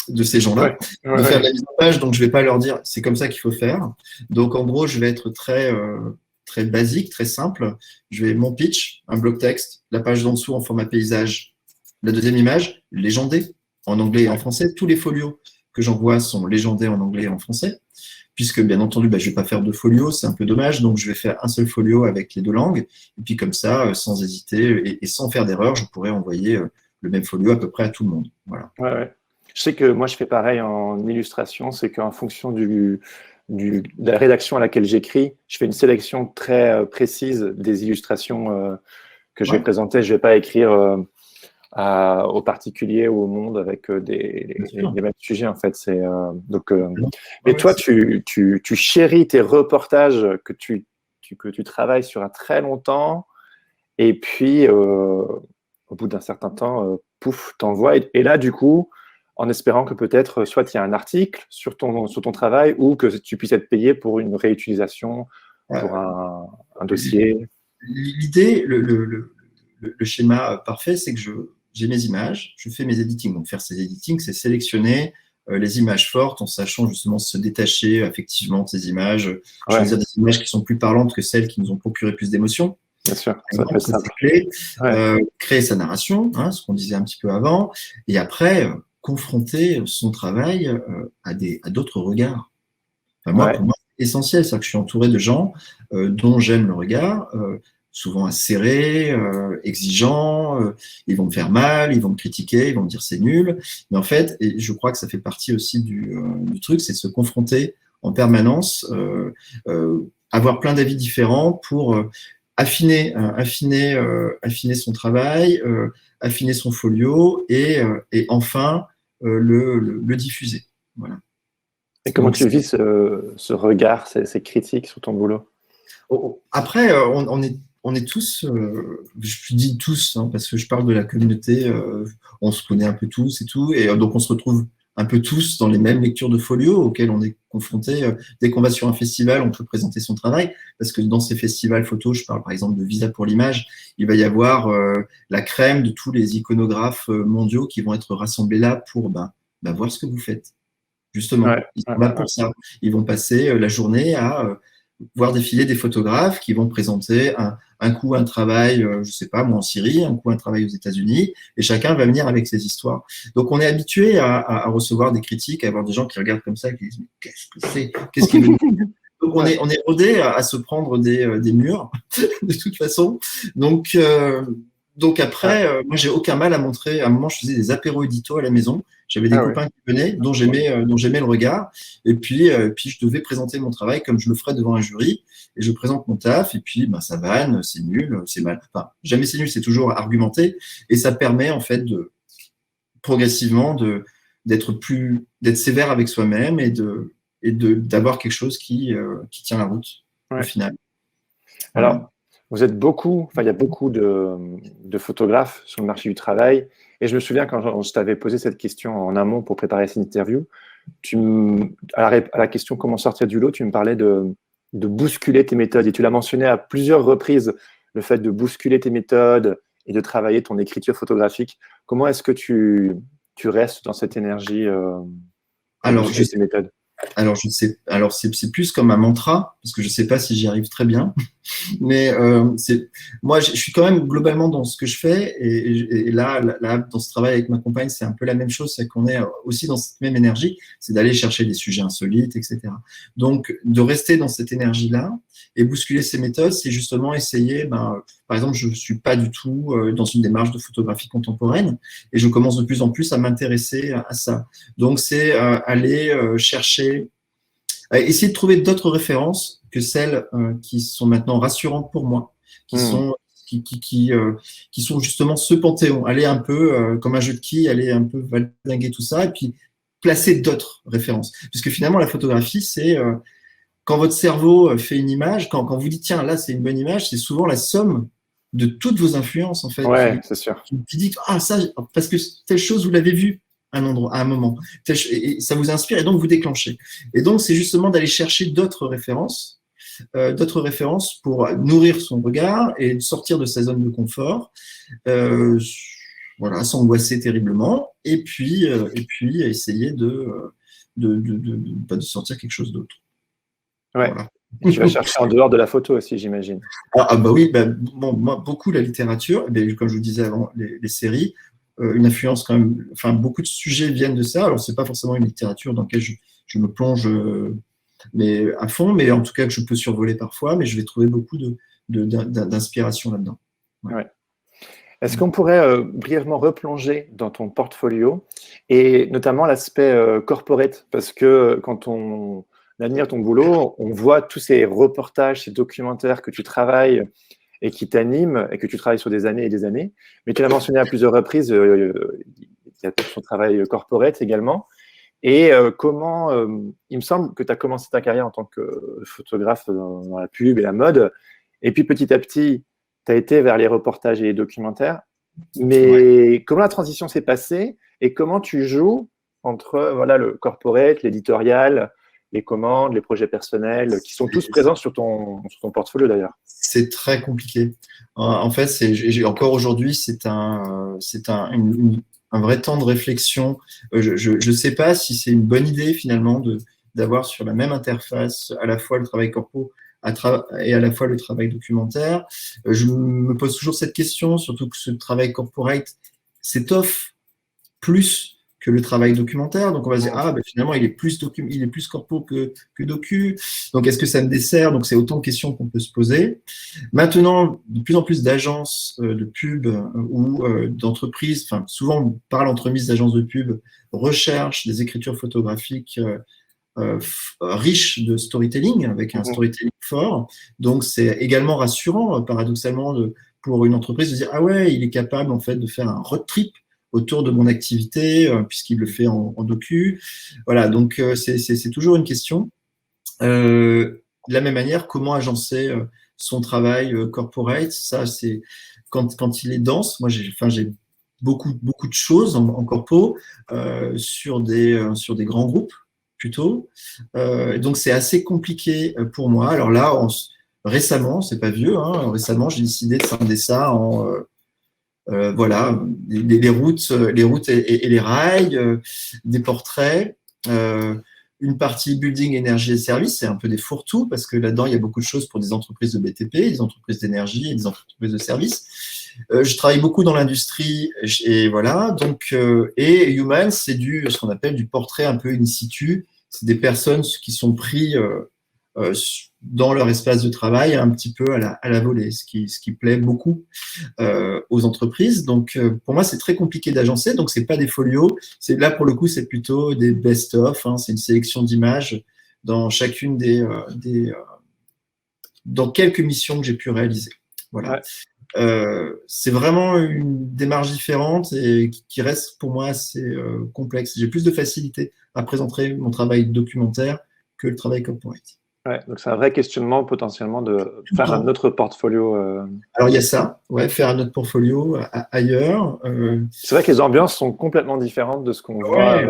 de ces gens-là, de faire de la mise en page, donc je vais pas leur dire c'est comme ça qu'il faut faire. Donc, en gros, je vais être très basique, très simple. Je vais mon pitch, un bloc texte, la page d'en dessous en format paysage, la deuxième image, légendée, en anglais et en français. Tous les folios que j'envoie sont légendés en anglais et en français, puisque bien entendu, je ne vais pas faire deux folios, c'est un peu dommage, donc je vais faire un seul folio avec les deux langues, et puis comme ça, sans hésiter et sans faire d'erreur, je pourrais envoyer le même folio à peu près à tout le monde. Voilà. Ouais. Je sais que moi, je fais pareil en illustration, c'est qu'en fonction de la rédaction à laquelle j'écris, je fais une sélection très précise des illustrations que je vais présenter. Je ne vais pas écrire aux particuliers ou au monde avec les mêmes sujets, en fait. Mais toi, tu chéris tes reportages que tu travailles sur un très longtemps, et puis au bout d'un certain temps, pouf, t'envoies. Et là, du coup, en espérant que peut-être, soit il y a un article sur ton travail ou que tu puisses être payé pour une réutilisation, pour un dossier. L'idée, le schéma parfait, c'est que j'ai mes images, je fais mes editings. Donc, faire ces editings, c'est sélectionner les images fortes en sachant justement se détacher effectivement de ces images, choisir des images qui sont plus parlantes que celles qui nous ont procuré plus d'émotions. Bien sûr, ça peut être ça. Clé, créer sa narration, ce qu'on disait un petit peu avant, et après, confronter son travail à d'autres regards. Enfin, pour moi, c'est essentiel, c'est que je suis entouré de gens dont j'aime le regard, souvent acérés, exigeants, ils vont me faire mal, ils vont me critiquer, ils vont me dire c'est nul. Mais en fait, et je crois que ça fait partie aussi du truc, c'est de se confronter en permanence, avoir plein d'avis différents pour affiner son travail, affiner son folio et enfin le diffuser. Voilà. Et comment tu vis ce regard, ces critiques sur ton boulot? Après, on est tous, je dis tous, parce que je parle de la communauté, on se connaît un peu tous et tout, et donc on se retrouve un peu tous dans les mêmes lectures de folio auxquelles on est confronté. Dès qu'on va sur un festival, on peut présenter son travail, parce que dans ces festivals photos, je parle par exemple de Visa pour l'image, il va y avoir la crème de tous les iconographes mondiaux qui vont être rassemblés là pour voir ce que vous faites. Justement, ils sont là pour ça. Ils vont passer la journée à voir défiler des photographes qui vont présenter un coup un travail, je sais pas, moi en Syrie, un coup un travail aux États-Unis, et chacun va venir avec ses histoires. Donc on est habitué à recevoir des critiques, à avoir des gens qui regardent comme ça, qui disent mais qu'est-ce que c'est, qu'est-ce qu'il veut dire. Donc on est rodé à se prendre des murs de toute façon. Donc après, moi j'ai aucun mal à montrer. À un moment, je faisais des apéros édito à la maison. J'avais des copains qui venaient, dont j'aimais le regard. Et puis je devais présenter mon travail comme je le ferais devant un jury. Et je présente mon taf. Et puis ça vanne, c'est nul, c'est mal. Enfin, jamais c'est nul, c'est toujours argumenté. Et ça permet en fait progressivement d'être sévère avec soi-même et d'avoir quelque chose qui tient la route au final. Alors, vous êtes il y a beaucoup de photographes sur le marché du travail. Et je me souviens quand je t'avais posé cette question en amont pour préparer cette interview, À la question comment sortir du lot, tu me parlais de bousculer tes méthodes et tu l'as mentionné à plusieurs reprises, le fait de bousculer tes méthodes et de travailler ton écriture photographique. Comment est-ce que tu restes dans cette énergie pour bousculer tes méthodes? Alors, je sais, alors c'est plus comme un mantra, parce que je ne sais pas si j'y arrive très bien. Mais moi, je suis quand même globalement dans ce que je fais. Et là, dans ce travail avec ma compagne, c'est un peu la même chose. C'est qu'on est aussi dans cette même énergie. C'est d'aller chercher des sujets insolites, etc. Donc, de rester dans cette énergie-là et bousculer ces méthodes, c'est justement essayer, par exemple, je ne suis pas du tout dans une démarche de photographie contemporaine et je commence de plus en plus à m'intéresser à ça. Donc, c'est aller chercher, essayer de trouver d'autres références que celles qui sont maintenant rassurantes pour moi, qui sont justement ce panthéon. Aller un peu comme un jeu de quilles, aller un peu valdinguer tout ça et puis placer d'autres références. Puisque finalement, la photographie, c'est quand votre cerveau fait une image, quand vous dites tiens, là, c'est une bonne image, c'est souvent la somme de toutes vos influences, en fait. Ouais, c'est sûr. Qui dit ça, parce que telle chose, vous l'avez vue à un moment. Et ça vous inspire et donc vous déclenchez. Et donc, c'est justement d'aller chercher d'autres références pour nourrir son regard et sortir de sa zone de confort, voilà, s'angoisser terriblement, et puis essayer de sortir quelque chose d'autre. Ouais. Voilà. Et tu vas chercher en dehors de la photo aussi, j'imagine. Oui, moi, beaucoup la littérature, comme je vous disais avant, les séries, une influence quand même, enfin, beaucoup de sujets viennent de ça. Alors, c'est pas forcément une littérature dans laquelle je me plonge mais à fond, mais en tout cas que je peux survoler parfois, mais je vais trouver beaucoup d'inspiration là-dedans. Ouais. Est-ce qu'on pourrait brièvement replonger dans ton portfolio et notamment l'aspect corporate? Parce que quand on admire ton boulot, on voit tous ces reportages, ces documentaires que tu travailles et qui t'animent et que tu travailles sur des années et des années. Mais tu l'as mentionné à plusieurs reprises, il y a ton travail corporate également. Et comment, il me semble que tu as commencé ta carrière en tant que photographe dans la pub et la mode, et puis petit à petit, tu as été vers les reportages et les documentaires. Mais comment la transition s'est passée et comment tu joues entre le corporate, l'éditorial, les commandes, les projets personnels, qui sont tous présents sur ton portfolio d'ailleurs? C'est très compliqué. En fait, encore aujourd'hui, c'est un vrai temps de réflexion. Je ne sais pas si c'est une bonne idée finalement d'avoir sur la même interface à la fois le travail corpo et à la fois le travail documentaire. Je me pose toujours cette question, surtout que ce travail corporate s'étoffe plus que le travail documentaire. Donc, on va se dire, finalement, il est plus corpo que docu. Donc, est-ce que ça me dessert? Donc, c'est autant de questions qu'on peut se poser. Maintenant, de plus en plus d'agences de pub ou d'entreprises, enfin, souvent par l'entremise d'agences de pub, recherchent des écritures photographiques riches de storytelling, avec un storytelling fort. Donc, c'est également rassurant, paradoxalement, pour une entreprise de dire, ah ouais, il est capable, en fait, de faire un road trip autour de mon activité, puisqu'il le fait en docu. Voilà, donc c'est toujours une question. De la même manière, comment agencer son travail corporate, ça c'est quand il est dense. Moi, j'ai beaucoup de choses en corpo sur des grands groupes plutôt. Donc c'est assez compliqué pour moi. Alors là, récemment, c'est pas vieux, hein, récemment, j'ai décidé de scinder ça en voilà, les routes et les rails, des portraits, une partie building, énergie et services, c'est un peu des fourre-tout parce que là-dedans, il y a beaucoup de choses pour des entreprises de BTP, des entreprises d'énergie et des entreprises de services. Je travaille beaucoup dans l'industrie et voilà. Donc, et Human, c'est ce qu'on appelle du portrait un peu in situ. C'est des personnes qui sont pris dans leur espace de travail un petit peu à la volée, ce qui plaît beaucoup aux entreprises. Donc, pour moi, c'est très compliqué d'agencer. Donc, c'est pas des folios. Là, pour le coup, c'est plutôt des best-of. C'est une sélection d'images dans chacune dans quelques missions que j'ai pu réaliser. Voilà. Ouais. C'est vraiment une démarche différente et qui reste pour moi assez complexe. J'ai plus de facilité à présenter mon travail documentaire que le travail corporate. Ouais, donc c'est un vrai questionnement potentiellement de faire un autre portfolio. Alors il y a ça, ouais, faire un autre portfolio ailleurs. C'est vrai que les ambiances sont complètement différentes de ce qu'on voit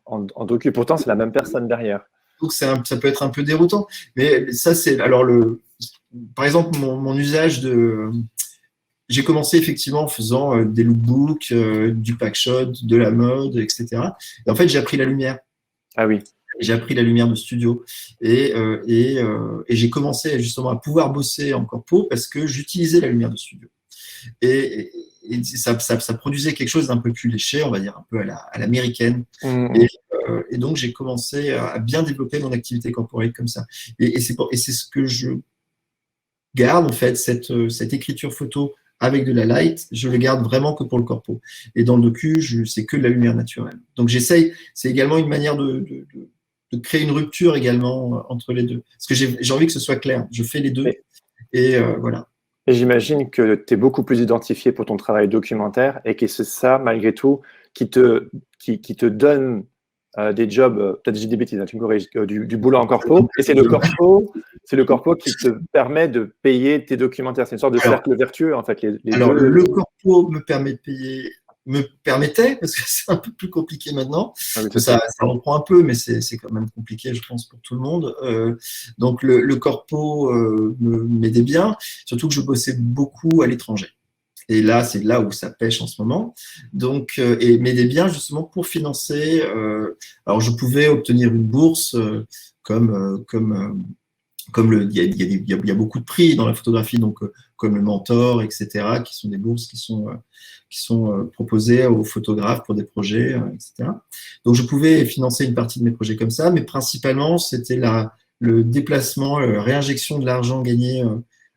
en docu. Pourtant, c'est la même personne derrière. Donc ça peut être un peu déroutant. Mais ça, c'est alors par exemple mon usage de. J'ai commencé effectivement en faisant des lookbooks, du packshot, de la mode, etc. Et en fait, j'ai appris la lumière. Ah oui. J'ai appris la lumière de studio et j'ai commencé justement à pouvoir bosser en corpo parce que j'utilisais la lumière de studio. Et ça produisait quelque chose d'un peu plus léché, on va dire un peu à l'américaine. Et donc, j'ai commencé à bien développer mon activité corporate comme ça. Et c'est ce que je garde, en fait, cette écriture photo avec de la light, je le garde vraiment que pour le corpo. Et dans le docu, c'est que de la lumière naturelle. Donc, j'essaye, c'est également une manière de créer une rupture également entre les deux. Parce que j'ai envie que ce soit clair. Je fais les deux. Et voilà. Et j'imagine que tu es beaucoup plus identifié pour ton travail documentaire et que c'est ça, malgré tout, qui te donne des jobs, peut-être j'ai des bêtises, hein, tu me corriges, du boulot en corpo. Et c'est le corpo qui te permet de payer tes documentaires. C'est une sorte de cercle vertueux, en fait. Le corpo me permet de payer, me permettait, parce que c'est un peu plus compliqué maintenant. Ah oui, ça reprend un peu, mais c'est quand même compliqué, je pense, pour tout le monde. Donc, le corpo m'aidait bien, surtout que je bossais beaucoup à l'étranger. Et là, c'est là où ça pêche en ce moment. Donc, et m'aidait bien justement pour financer. Alors, je pouvais obtenir une bourse il y a beaucoup de prix dans la photographie, donc comme le Mentor, etc., qui sont des bourses qui sont proposées aux photographes pour des projets, etc. Donc, je pouvais financer une partie de mes projets comme ça, mais principalement, c'était le déplacement, la réinjection de l'argent gagné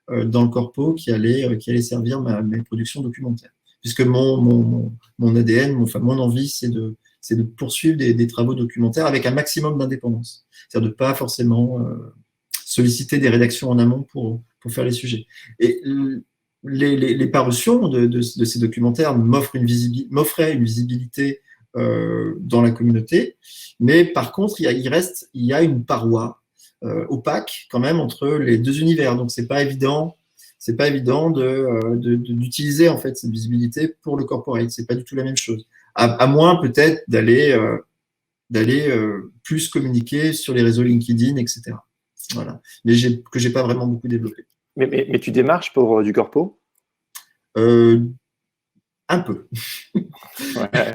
dans le corpo qui allait servir mes productions documentaires. Puisque mon ADN, mon envie, c'est de poursuivre des travaux documentaires avec un maximum d'indépendance. C'est-à-dire de ne pas forcément solliciter des rédactions en amont pour faire les sujets. Et les parutions de ces documentaires m'offraient une visibilité dans la communauté, mais par contre, il y a une paroi opaque quand même entre les deux univers. Donc, c'est pas évident d'utiliser en fait cette visibilité pour le corporate. C'est pas du tout la même chose. À moins peut-être d'aller plus communiquer sur les réseaux LinkedIn, etc. Voilà. Mais que j'ai pas vraiment beaucoup développé. Mais tu démarches pour du corpo? Un peu. Ouais.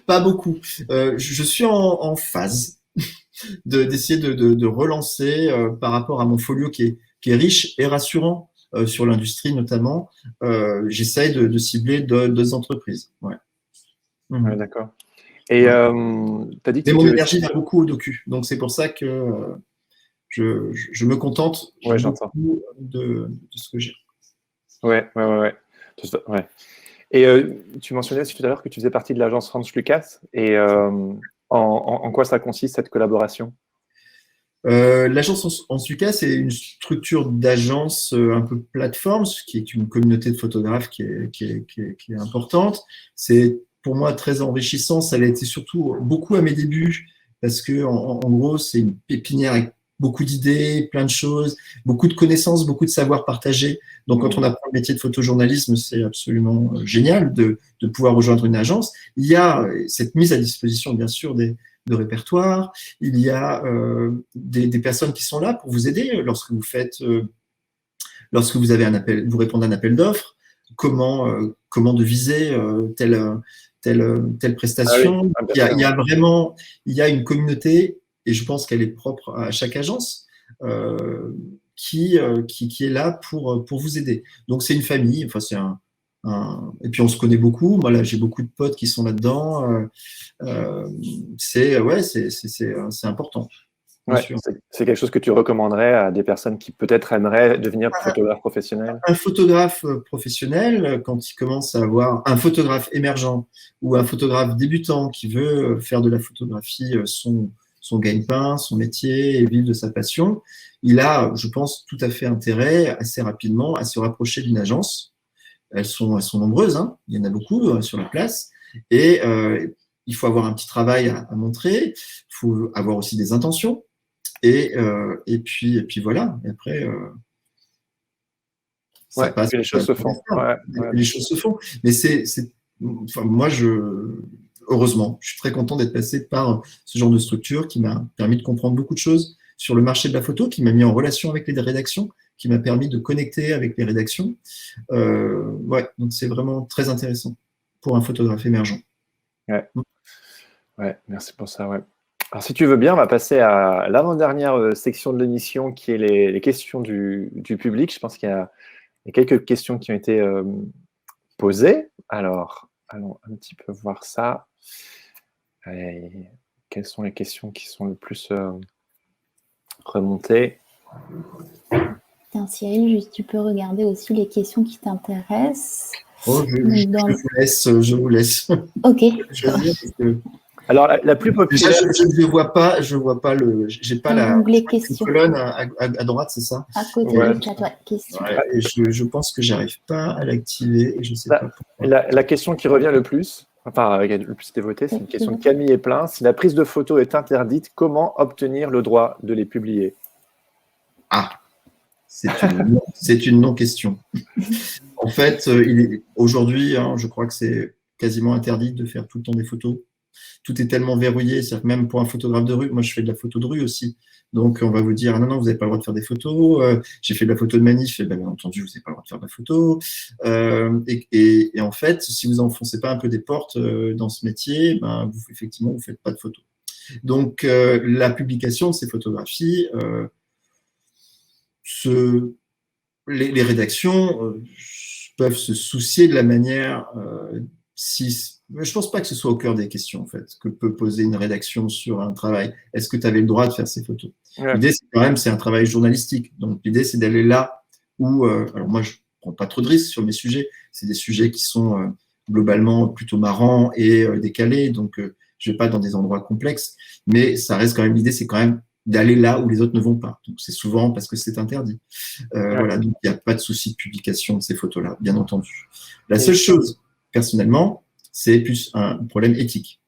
Pas beaucoup. Je suis en phase d'essayer de relancer par rapport à mon folio qui est riche et rassurant sur l'industrie notamment. J'essaye de cibler d'autres entreprises. Ouais. Ouais, d'accord. Et tu as dit que mon énergie va beaucoup au docu. Donc, c'est pour ça que je me contente beaucoup de ce que j'ai. Ouais. Et tu mentionnais tout à l'heure que tu faisais partie de l'agence Hans Lucas. Et en quoi ça consiste, cette collaboration? L'agence Hans Lucas, c'est une structure d'agence un peu plateforme, qui est une communauté de photographes qui est importante. C'est pour moi très enrichissant. Ça l'a été surtout beaucoup à mes débuts, parce que en gros, c'est une pépinière avec beaucoup d'idées, plein de choses, beaucoup de connaissances, beaucoup de savoirs partagés. Donc, quand on apprend le métier de photojournalisme, c'est absolument génial de pouvoir rejoindre une agence. Il y a cette mise à disposition, bien sûr, de répertoires. Il y a des personnes qui sont là pour vous aider lorsque vous avez vous répondez à un appel d'offres, comment de viser telle prestation. Ah oui, il y a une communauté, et je pense qu'elle est propre à chaque agence, qui est là pour vous aider. Donc, c'est une famille, enfin, et puis on se connaît beaucoup. Moi, là, j'ai beaucoup de potes qui sont là-dedans. C'est important. Ouais, c'est quelque chose que tu recommanderais à des personnes qui peut-être aimeraient devenir photographe professionnel? Un photographe professionnel, quand il commence à avoir un photographe émergent ou un photographe débutant qui veut faire de la photographie son gagne-pain, son métier et vivre de sa passion, il a, je pense, tout à fait intérêt assez rapidement à se rapprocher d'une agence. Elles sont nombreuses, hein. Il y en a beaucoup sur la place. Et il faut avoir un petit travail à montrer. Il faut avoir aussi des intentions. Et puis voilà. Et après, ça Ouais, passe. puis les choses se font. Ouais, ouais. Les choses se font. Mais enfin, moi, heureusement, je suis très content d'être passé par ce genre de structure qui m'a permis de comprendre beaucoup de choses sur le marché de la photo, qui m'a mis en relation avec les rédactions, qui m'a permis de connecter avec les rédactions. Ouais, donc c'est vraiment très intéressant pour un photographe émergent. Ouais, merci pour ça. Ouais. Alors, si tu veux bien, on va passer à l'avant-dernière section de l'émission qui est les questions du public. Je pense qu'il y a quelques questions qui ont été posées. Alors, allons un petit peu voir ça. Et quelles sont les questions qui sont le plus remontées? Tiens, Cyril, tu peux regarder aussi les questions qui t'intéressent. Oh, je vous laisse. Ok. Alors, la plus populaire. Je vois pas j'ai pas la colonne à droite, c'est ça? À côté du chat, ouais, question. Ouais, et je pense que j'arrive pas à l'activer et je sais pas pourquoi. La question qui revient le plus, enfin, le plus été votée, c'est une question de Camille Eplin. Si la prise de photo est interdite, comment obtenir le droit de les publier? Ah, c'est une non-question. En fait, aujourd'hui, je crois que c'est quasiment interdit de faire tout le temps des photos. Tout est tellement verrouillé, c'est-à-dire que même pour un photographe de rue, moi je fais de la photo de rue aussi, donc on va vous dire non, vous n'avez pas le droit de faire des photos, j'ai fait de la photo de manif, et bien entendu vous n'avez pas le droit de faire de la photo, et en fait, si vous n'enfoncez pas un peu des portes dans ce métier, effectivement vous ne faites pas de photos. Donc la publication de ces photographies, les rédactions peuvent se soucier de la manière je pense pas que ce soit au cœur des questions, en fait, que peut poser une rédaction sur un travail. Est-ce que tu avais le droit de faire ces photos? L'idée, c'est un travail journalistique. Donc, l'idée, c'est d'aller là où, alors moi, je prends pas trop de risques sur mes sujets. C'est des sujets qui sont globalement plutôt marrants et décalés. Donc, je vais pas dans des endroits complexes. Mais ça reste quand même, l'idée, c'est quand même d'aller là où les autres ne vont pas. Donc, c'est souvent parce que c'est interdit. Voilà. Donc, il n'y a pas de souci de publication de ces photos-là, bien entendu. La seule chose, personnellement, c'est plus un problème éthique.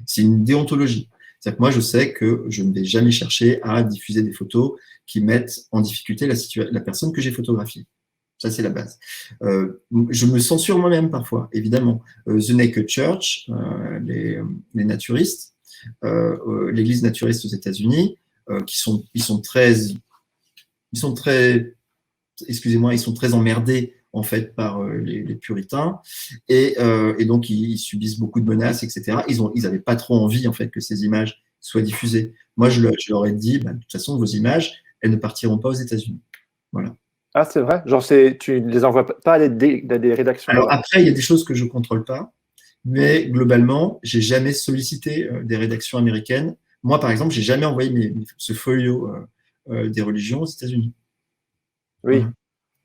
C'est une déontologie. C'est-à-dire que moi, je sais que je ne vais jamais chercher à diffuser des photos qui mettent en difficulté la personne que j'ai photographiée. Ça, c'est la base. Je me censure moi-même parfois, évidemment. The Naked Church, les naturistes, l'église naturiste aux États-Unis, ils sont très emmerdés en fait par les puritains et donc ils subissent beaucoup de menaces, etc. Ils n'avaient pas trop envie en fait que ces images soient diffusées. Moi, je leur ai dit, de toute façon, vos images, elles ne partiront pas aux États-Unis. Voilà. Ah, c'est vrai? Genre, tu ne les envoies pas à des rédactions? Alors après, il y a des choses que je ne contrôle pas, mais globalement, j'ai jamais sollicité des rédactions américaines. Moi, par exemple, j'ai jamais envoyé ce folio des religions aux États-Unis. Oui. Voilà.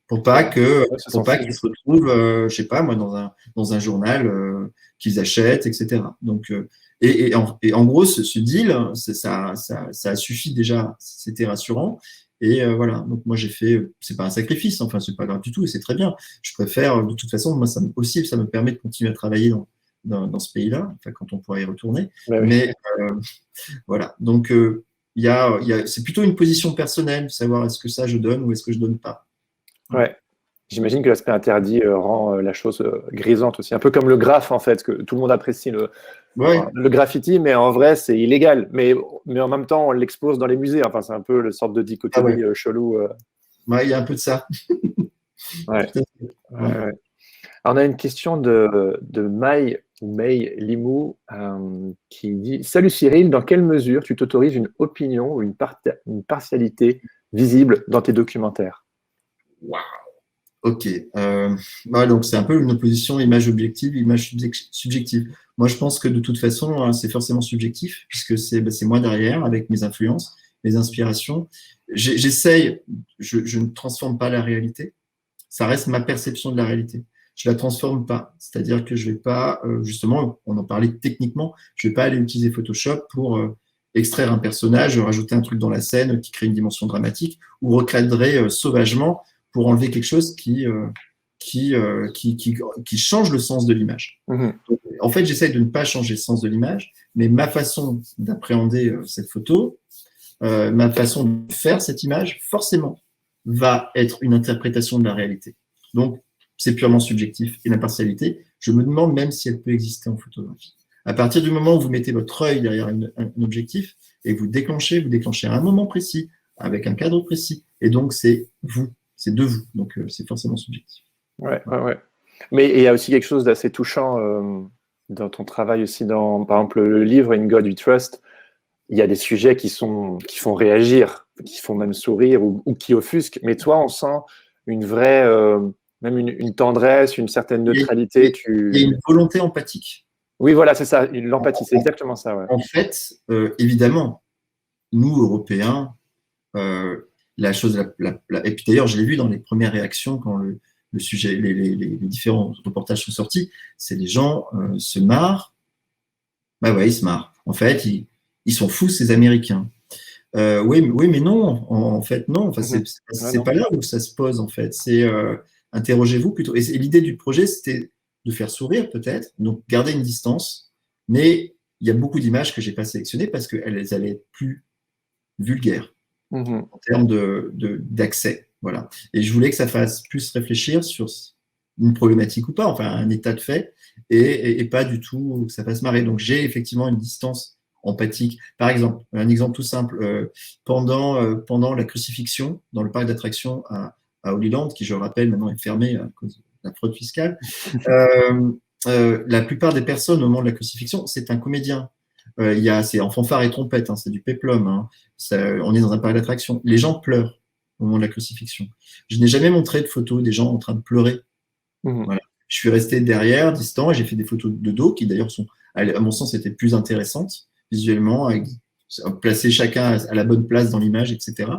Pour pas qu'ils se retrouvent, je sais pas moi, dans un journal qu'ils achètent, etc. Donc, et en gros, ce deal, ça a suffi déjà, c'était rassurant. Et voilà. Donc moi j'ai fait, c'est pas un sacrifice, enfin c'est pas grave du tout, et c'est très bien. Je préfère, de toute façon, moi ça me permet de continuer à travailler dans ce pays-là, enfin quand on pourra y retourner. Ouais, oui. Mais voilà. Donc c'est plutôt une position personnelle, de savoir est-ce que ça je donne ou est-ce que je donne pas. Ouais. J'imagine que l'aspect interdit rend la chose grisante aussi. Un peu comme le graphe, en fait, que tout le monde apprécie le graffiti, mais en vrai, c'est illégal. Mais en même temps, on l'expose dans les musées. Enfin, c'est un peu le sorte de dichotomie chelou. Ouais, il y a un peu de ça. Ouais. Alors, on a une question de May Limou qui dit « Salut Cyril, dans quelle mesure tu t'autorises une opinion ou une partialité visible dans tes documentaires ?» Waouh. Ok. Donc c'est un peu une opposition image objective, image subjective. Moi, je pense que de toute façon, c'est forcément subjectif, puisque c'est moi derrière, avec mes influences, mes inspirations. J'essaye, je ne transforme pas la réalité. Ça reste ma perception de la réalité. Je la transforme pas. C'est-à-dire que je vais pas, justement, on en parlait techniquement, je vais pas aller utiliser Photoshop pour extraire un personnage, rajouter un truc dans la scène qui crée une dimension dramatique, ou recadrer sauvagement pour enlever quelque chose qui change le sens de l'image. Mmh. En fait, j'essaye de ne pas changer le sens de l'image, mais ma façon d'appréhender cette photo, ma façon de faire cette image, forcément, va être une interprétation de la réalité. Donc, c'est purement subjectif. Et l'impartialité, je me demande même si elle peut exister en photographie. À partir du moment où vous mettez votre œil derrière un objectif et vous déclenchez à un moment précis, avec un cadre précis. Et donc, c'est vous, c'est de vous. Donc, c'est forcément subjectif. Ouais. Mais il y a aussi quelque chose d'assez touchant dans ton travail aussi, par exemple, le livre In God We Trust. Il y a des sujets qui font réagir, qui font même sourire ou qui offusquent. Mais toi, on sent une vraie, même une tendresse, une certaine neutralité. Il y a une volonté empathique. Oui, voilà, c'est ça, l'empathie, c'est exactement ça. Ouais. En fait, évidemment, nous, Européens, la chose, et puis d'ailleurs, je l'ai vu dans les premières réactions quand le sujet, les différents reportages sont sortis, c'est les gens se marrent. Bah ouais, ils se marrent. En fait, ils sont fous, ces Américains. Oui, mais non, en fait, non. Enfin, c'est pas là où ça se pose, en fait. C'est interrogez-vous plutôt. Et l'idée du projet, c'était de faire sourire, peut-être, donc garder une distance. Mais il y a beaucoup d'images que j'ai pas sélectionnées parce qu'elles allaient être plus vulgaires en termes d'accès. Voilà. Et je voulais que ça fasse plus réfléchir sur une problématique ou pas, enfin, un état de fait, et pas du tout que ça fasse marrer. Donc, j'ai effectivement une distance empathique. Par exemple, un exemple tout simple, pendant la crucifixion dans le parc d'attractions à Holy Land, qui, je le rappelle, maintenant est fermé à cause de la fraude fiscale, la plupart des personnes au moment de la crucifixion, c'est un comédien. C'est en fanfare et trompette, hein, c'est du péplum. Hein. On est dans un parc d'attractions. Les gens pleurent au moment de la crucifixion. Je n'ai jamais montré de photos des gens en train de pleurer. Voilà. Je suis resté derrière, distant, et j'ai fait des photos de dos qui, d'ailleurs, sont, à mon sens, étaient plus intéressantes visuellement, avec placer chacun à la bonne place dans l'image, etc.,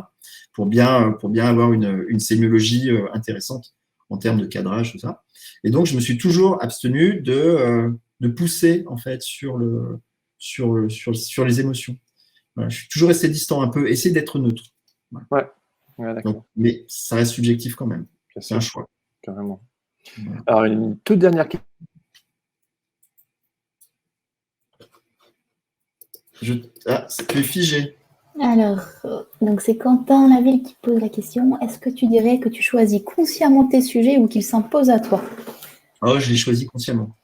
pour bien avoir une sémiologie intéressante en termes de cadrage, tout ça. Et donc, je me suis toujours abstenu de pousser, en fait, sur les émotions. Voilà, je suis toujours resté distant un peu, essayer d'être neutre. Voilà. Ouais, d'accord. Donc, mais ça reste subjectif quand même. C'est un choix. Carrément. Voilà. Alors, une toute dernière question. Tu es figé. Alors, donc c'est Quentin Laville qui pose la question. Est-ce que tu dirais que tu choisis consciemment tes sujets ou qu'ils s'imposent à toi? Oh, je les choisis consciemment.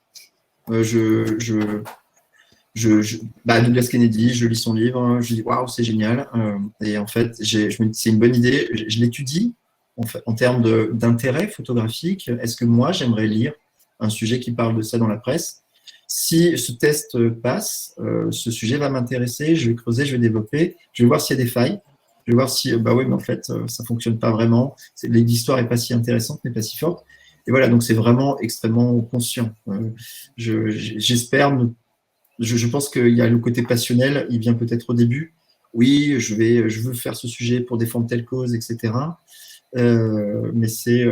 Douglas Kennedy, je lis son livre, je dis waouh, c'est génial. Et en fait, je me dis c'est une bonne idée. Je l'étudie en termes d'intérêt photographique. Est-ce que moi, j'aimerais lire un sujet qui parle de ça dans la presse? Si ce test passe, ce sujet va m'intéresser, je vais creuser, je vais développer, je vais voir s'il y a des failles, je vais voir si, oui, mais en fait, ça fonctionne pas vraiment, l'histoire n'est pas si intéressante, n'est pas si forte. Et voilà, donc c'est vraiment extrêmement conscient. J'espère, je pense qu'il y a le côté passionnel, il vient peut-être au début. Oui, je veux faire ce sujet pour défendre telle cause, etc. Mais c'est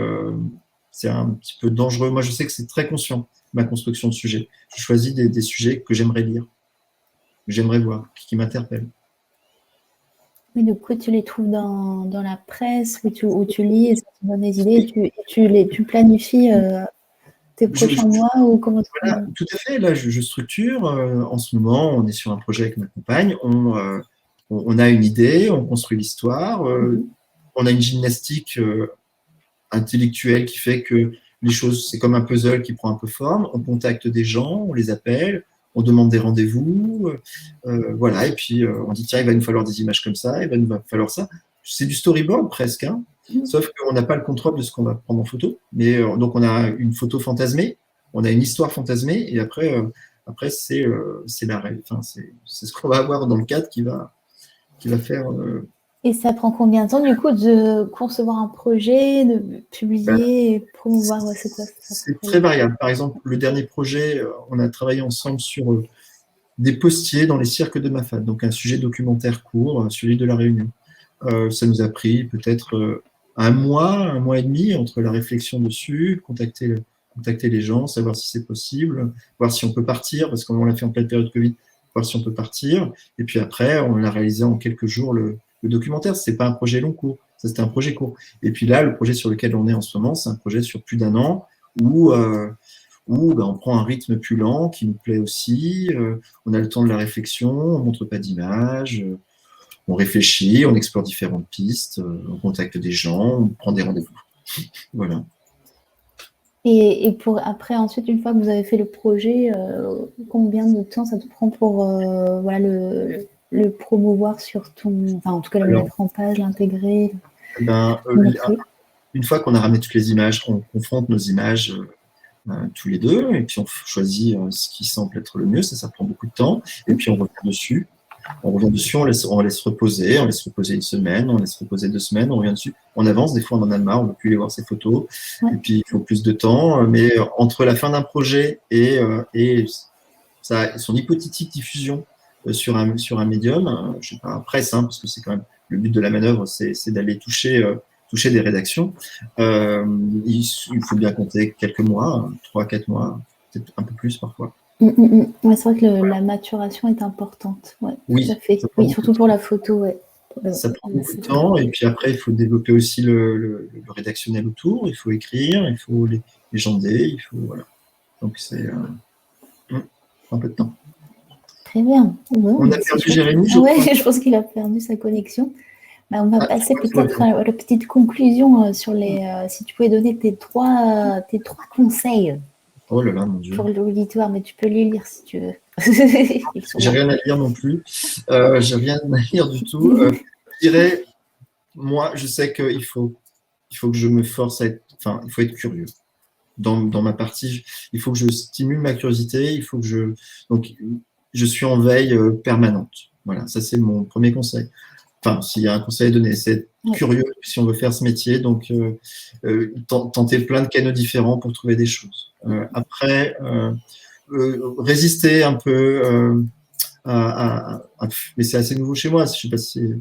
un petit peu dangereux. Moi, je sais que c'est très conscient, ma construction de sujet. Je choisis des sujets que j'aimerais lire, que j'aimerais voir, qui m'interpellent. Oui, du coup, tu les trouves dans la presse où tu lis et ça te donne des idées et tu planifies tes prochains mois ou comment voilà, tout à fait. Là, je structure. En ce moment, on est sur un projet avec ma compagne. On a une idée, on construit l'histoire. On a une gymnastique intellectuelle qui fait que les choses, c'est comme un puzzle qui prend un peu forme. On contacte des gens, on les appelle, on demande des rendez-vous. Voilà, et puis on dit tiens, il va nous falloir des images comme ça, il va nous falloir ça. C'est du storyboard presque, hein. Sauf qu'on n'a pas le contrôle de ce qu'on va prendre en photo. Mais donc on a une photo fantasmée, on a une histoire fantasmée, et après c'est ce qu'on va avoir dans le cadre qui va faire. Et ça prend combien de temps du coup de concevoir un projet, de publier, et promouvoir? C'est très variable. Par exemple, le dernier projet, on a travaillé ensemble sur des postiers dans les cirques de Mafate, donc un sujet documentaire court sur l'île de la Réunion. Ça nous a pris peut-être un mois et demi entre la réflexion dessus, contacter les gens, savoir si c'est possible, voir si on peut partir, parce qu'on l'a fait en pleine période Covid, voir si on peut partir. Et puis après, on l'a réalisé en quelques jours, le documentaire. Ce n'est pas un projet long court, ça c'était un projet court. Et puis là, le projet sur lequel on est en ce moment, c'est un projet sur plus d'un an où on prend un rythme plus lent qui nous plaît aussi. On a le temps de la réflexion, on ne montre pas d'image. on réfléchit, on explore différentes pistes, on contacte des gens, on prend des rendez-vous. Voilà. Et pour après, ensuite, une fois que vous avez fait le projet, combien de temps ça te prend pour voilà, le promouvoir sur ton... Enfin, en tout cas, le Alors, mettre en page, l'intégrer, ben, le montrer. une fois qu'on a ramené toutes les images, on confronte nos images tous les deux, et puis on choisit ce qui semble être le mieux. Ça prend beaucoup de temps, et puis on revient dessus. On laisse reposer, on laisse reposer une semaine, on laisse reposer 2 semaines, on revient dessus. On avance, des fois on en a marre, on ne veut plus aller voir ces photos, Ouais. et puis il faut plus de temps. Mais entre la fin d'un projet et son hypothétique diffusion sur un médium, je sais pas, presse, hein, parce que c'est quand même le but de la manœuvre, c'est d'aller toucher des rédactions. Il faut bien compter quelques mois, 3-4 mois, peut-être un peu plus parfois. Ouais, c'est vrai que la maturation est importante. Ouais, Oui, tout à fait. Oui, surtout pour la photo. Ouais. Ça prend beaucoup de temps, et puis après, il faut développer aussi le rédactionnel autour, il faut écrire, il faut les légender, il faut. Voilà. Donc, c'est un peu de temps. Très bien. Bon, on a perdu Jérémy, je crois. crois. Je pense qu'il a perdu sa connexion. On va passer peut-être à la petite conclusion sur les. Si tu pouvais donner tes trois conseils. Oh là là, mon Dieu. Pour l'auditoire, mais tu peux les lire si tu veux. J'ai rien à lire non plus. J'ai rien à lire du tout. Je dirais, moi, je sais qu'il faut que je me force à être. Enfin, il faut être curieux. Dans ma partie, il faut que je stimule ma curiosité. Il faut que donc, je suis en veille permanente. Voilà, ça c'est mon premier conseil. Enfin, s'il y a un conseil à donner, c'est être curieux si on veut faire ce métier. Donc, tenter plein de canaux différents pour trouver des choses. Après, résister un peu mais c'est assez nouveau chez moi. Je sais pas si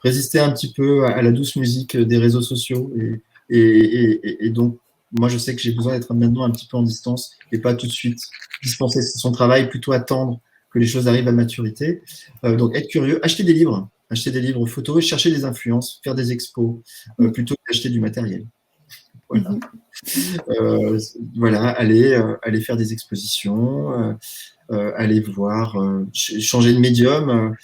résister un petit peu à la douce musique des réseaux sociaux et donc moi je sais que j'ai besoin d'être maintenant un petit peu en distance et pas tout de suite dispenser son travail, plutôt attendre que les choses arrivent à maturité. Donc être curieux, acheter des livres photos et chercher des influences, faire des expos plutôt qu'acheter du matériel. Voilà. Voilà, aller faire des expositions, aller voir, changer de médium,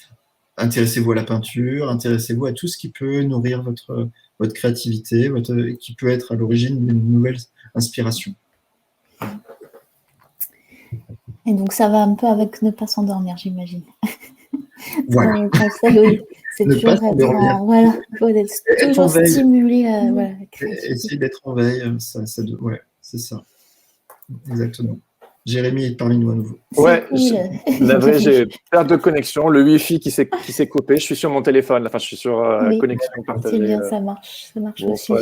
intéressez-vous à la peinture, intéressez-vous à tout ce qui peut nourrir votre créativité, qui peut être à l'origine d'une nouvelle inspiration. Et donc ça va un peu avec ne pas s'endormir, j'imagine. Voilà. Oui, c'est toujours être voilà, faut être toujours stimulé. Voilà, essayer d'être en veille, ouais, c'est ça. Exactement. Jérémy est parmi nous à nouveau. Ouais, la vraie, j'ai perte de connexion, le Wi-Fi qui s'est coupé. Je suis sur mon téléphone, enfin, je suis sur connexion partagée. C'est bien, ça marche aussi.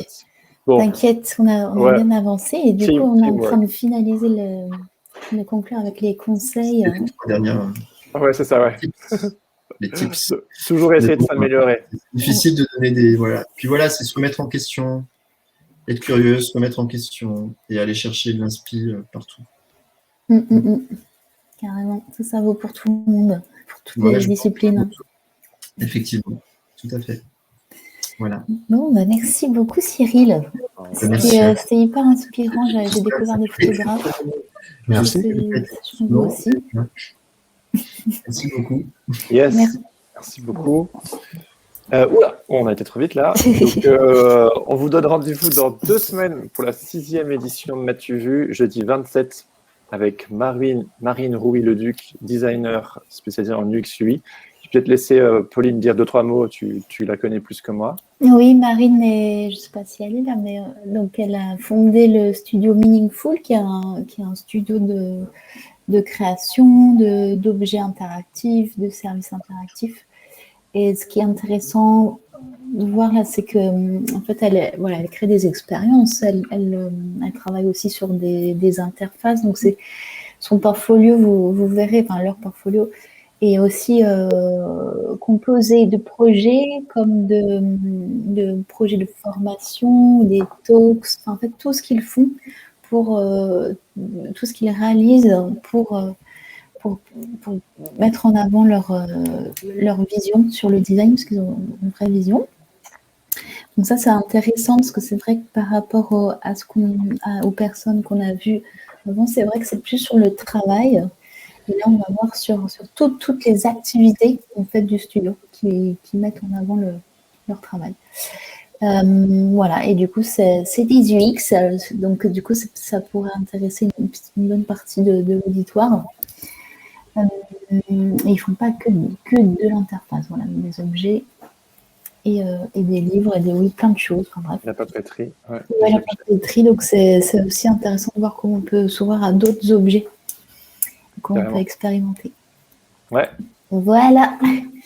Bon. T'inquiète, on a bien avancé et du coup, on est en train de finaliser de conclure avec les conseils. Les 3 dernières. Ouais, c'est ça, ouais. Les tips. Toujours essayer de s'améliorer. C'est difficile de donner des. Voilà. Puis voilà, c'est se remettre en question, être curieux, se remettre en question et aller chercher de l'inspi partout. Carrément, ça vaut pour tout le monde, pour toutes les disciplines. Effectivement, tout à fait. Voilà. Bon, merci beaucoup Cyril. C'était hyper inspirant, j'ai découvert des photographes. Merci. Moi aussi. Merci beaucoup. Yes. Merci beaucoup. On a été trop vite là. Donc, on vous donne rendez-vous dans 2 semaines pour la 6e édition de M'as-tu vu, jeudi 27, avec Marine Rouy-Leduc, designer spécialisée en UX UI. Je vais peut-être laisser Pauline dire 2-3 mots, tu la connais plus que moi. Oui, Marine, je ne sais pas si elle est là, mais donc elle a fondé le studio Meaningful, qui est un studio de création, d'objets interactifs, de services interactifs. Et ce qui est intéressant de voir là, c'est qu'en fait, elle crée des expériences, elle travaille aussi sur des interfaces. Donc, c'est son portfolio, vous verrez, enfin leur portfolio est aussi composé de projets comme de projets de formation, des talks, en fait, tout ce qu'ils font tout ce qu'ils réalisent pour mettre en avant leur vision sur le design, parce qu'ils ont une vraie vision. Donc ça, c'est intéressant, parce que c'est vrai que par rapport aux personnes qu'on a vues avant, c'est vrai que c'est plus sur le travail. Et là, on va voir sur toutes les activités en fait, du studio qui mettent en avant leur travail. Voilà, et du coup, c'est des UX, donc du coup, ça pourrait intéresser une bonne partie de l'auditoire. Ils ne font pas que de l'interface, voilà, des objets et des livres, et plein de choses, enfin bref. La papeterie. Ouais, la papeterie, donc c'est aussi intéressant de voir comment on peut s'ouvrir à d'autres objets, comment on peut expérimenter. Ouais. Voilà.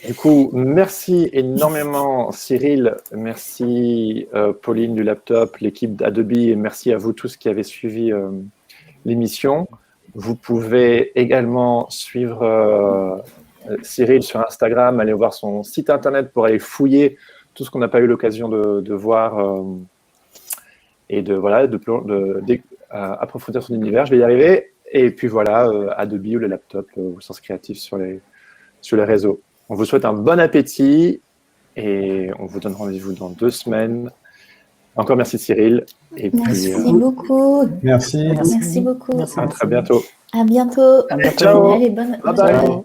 Du coup, merci énormément Cyril, merci Pauline du laptop, l'équipe d'Adobe, et merci à vous tous qui avez suivi l'émission. Vous pouvez également suivre Cyril sur Instagram, aller voir son site internet pour aller fouiller tout ce qu'on n'a pas eu l'occasion de voir et approfondir son univers. Je vais y arriver. Et puis voilà, Adobe ou le laptop au sens créatif sur les réseaux. On vous souhaite un bon appétit et on vous donne rendez-vous dans 2 semaines. Encore merci Cyril. Et merci puis, beaucoup. Merci. Merci beaucoup. Merci. À très bientôt. À bientôt. À bientôt. Ciao. Allez, bonne Bye bye.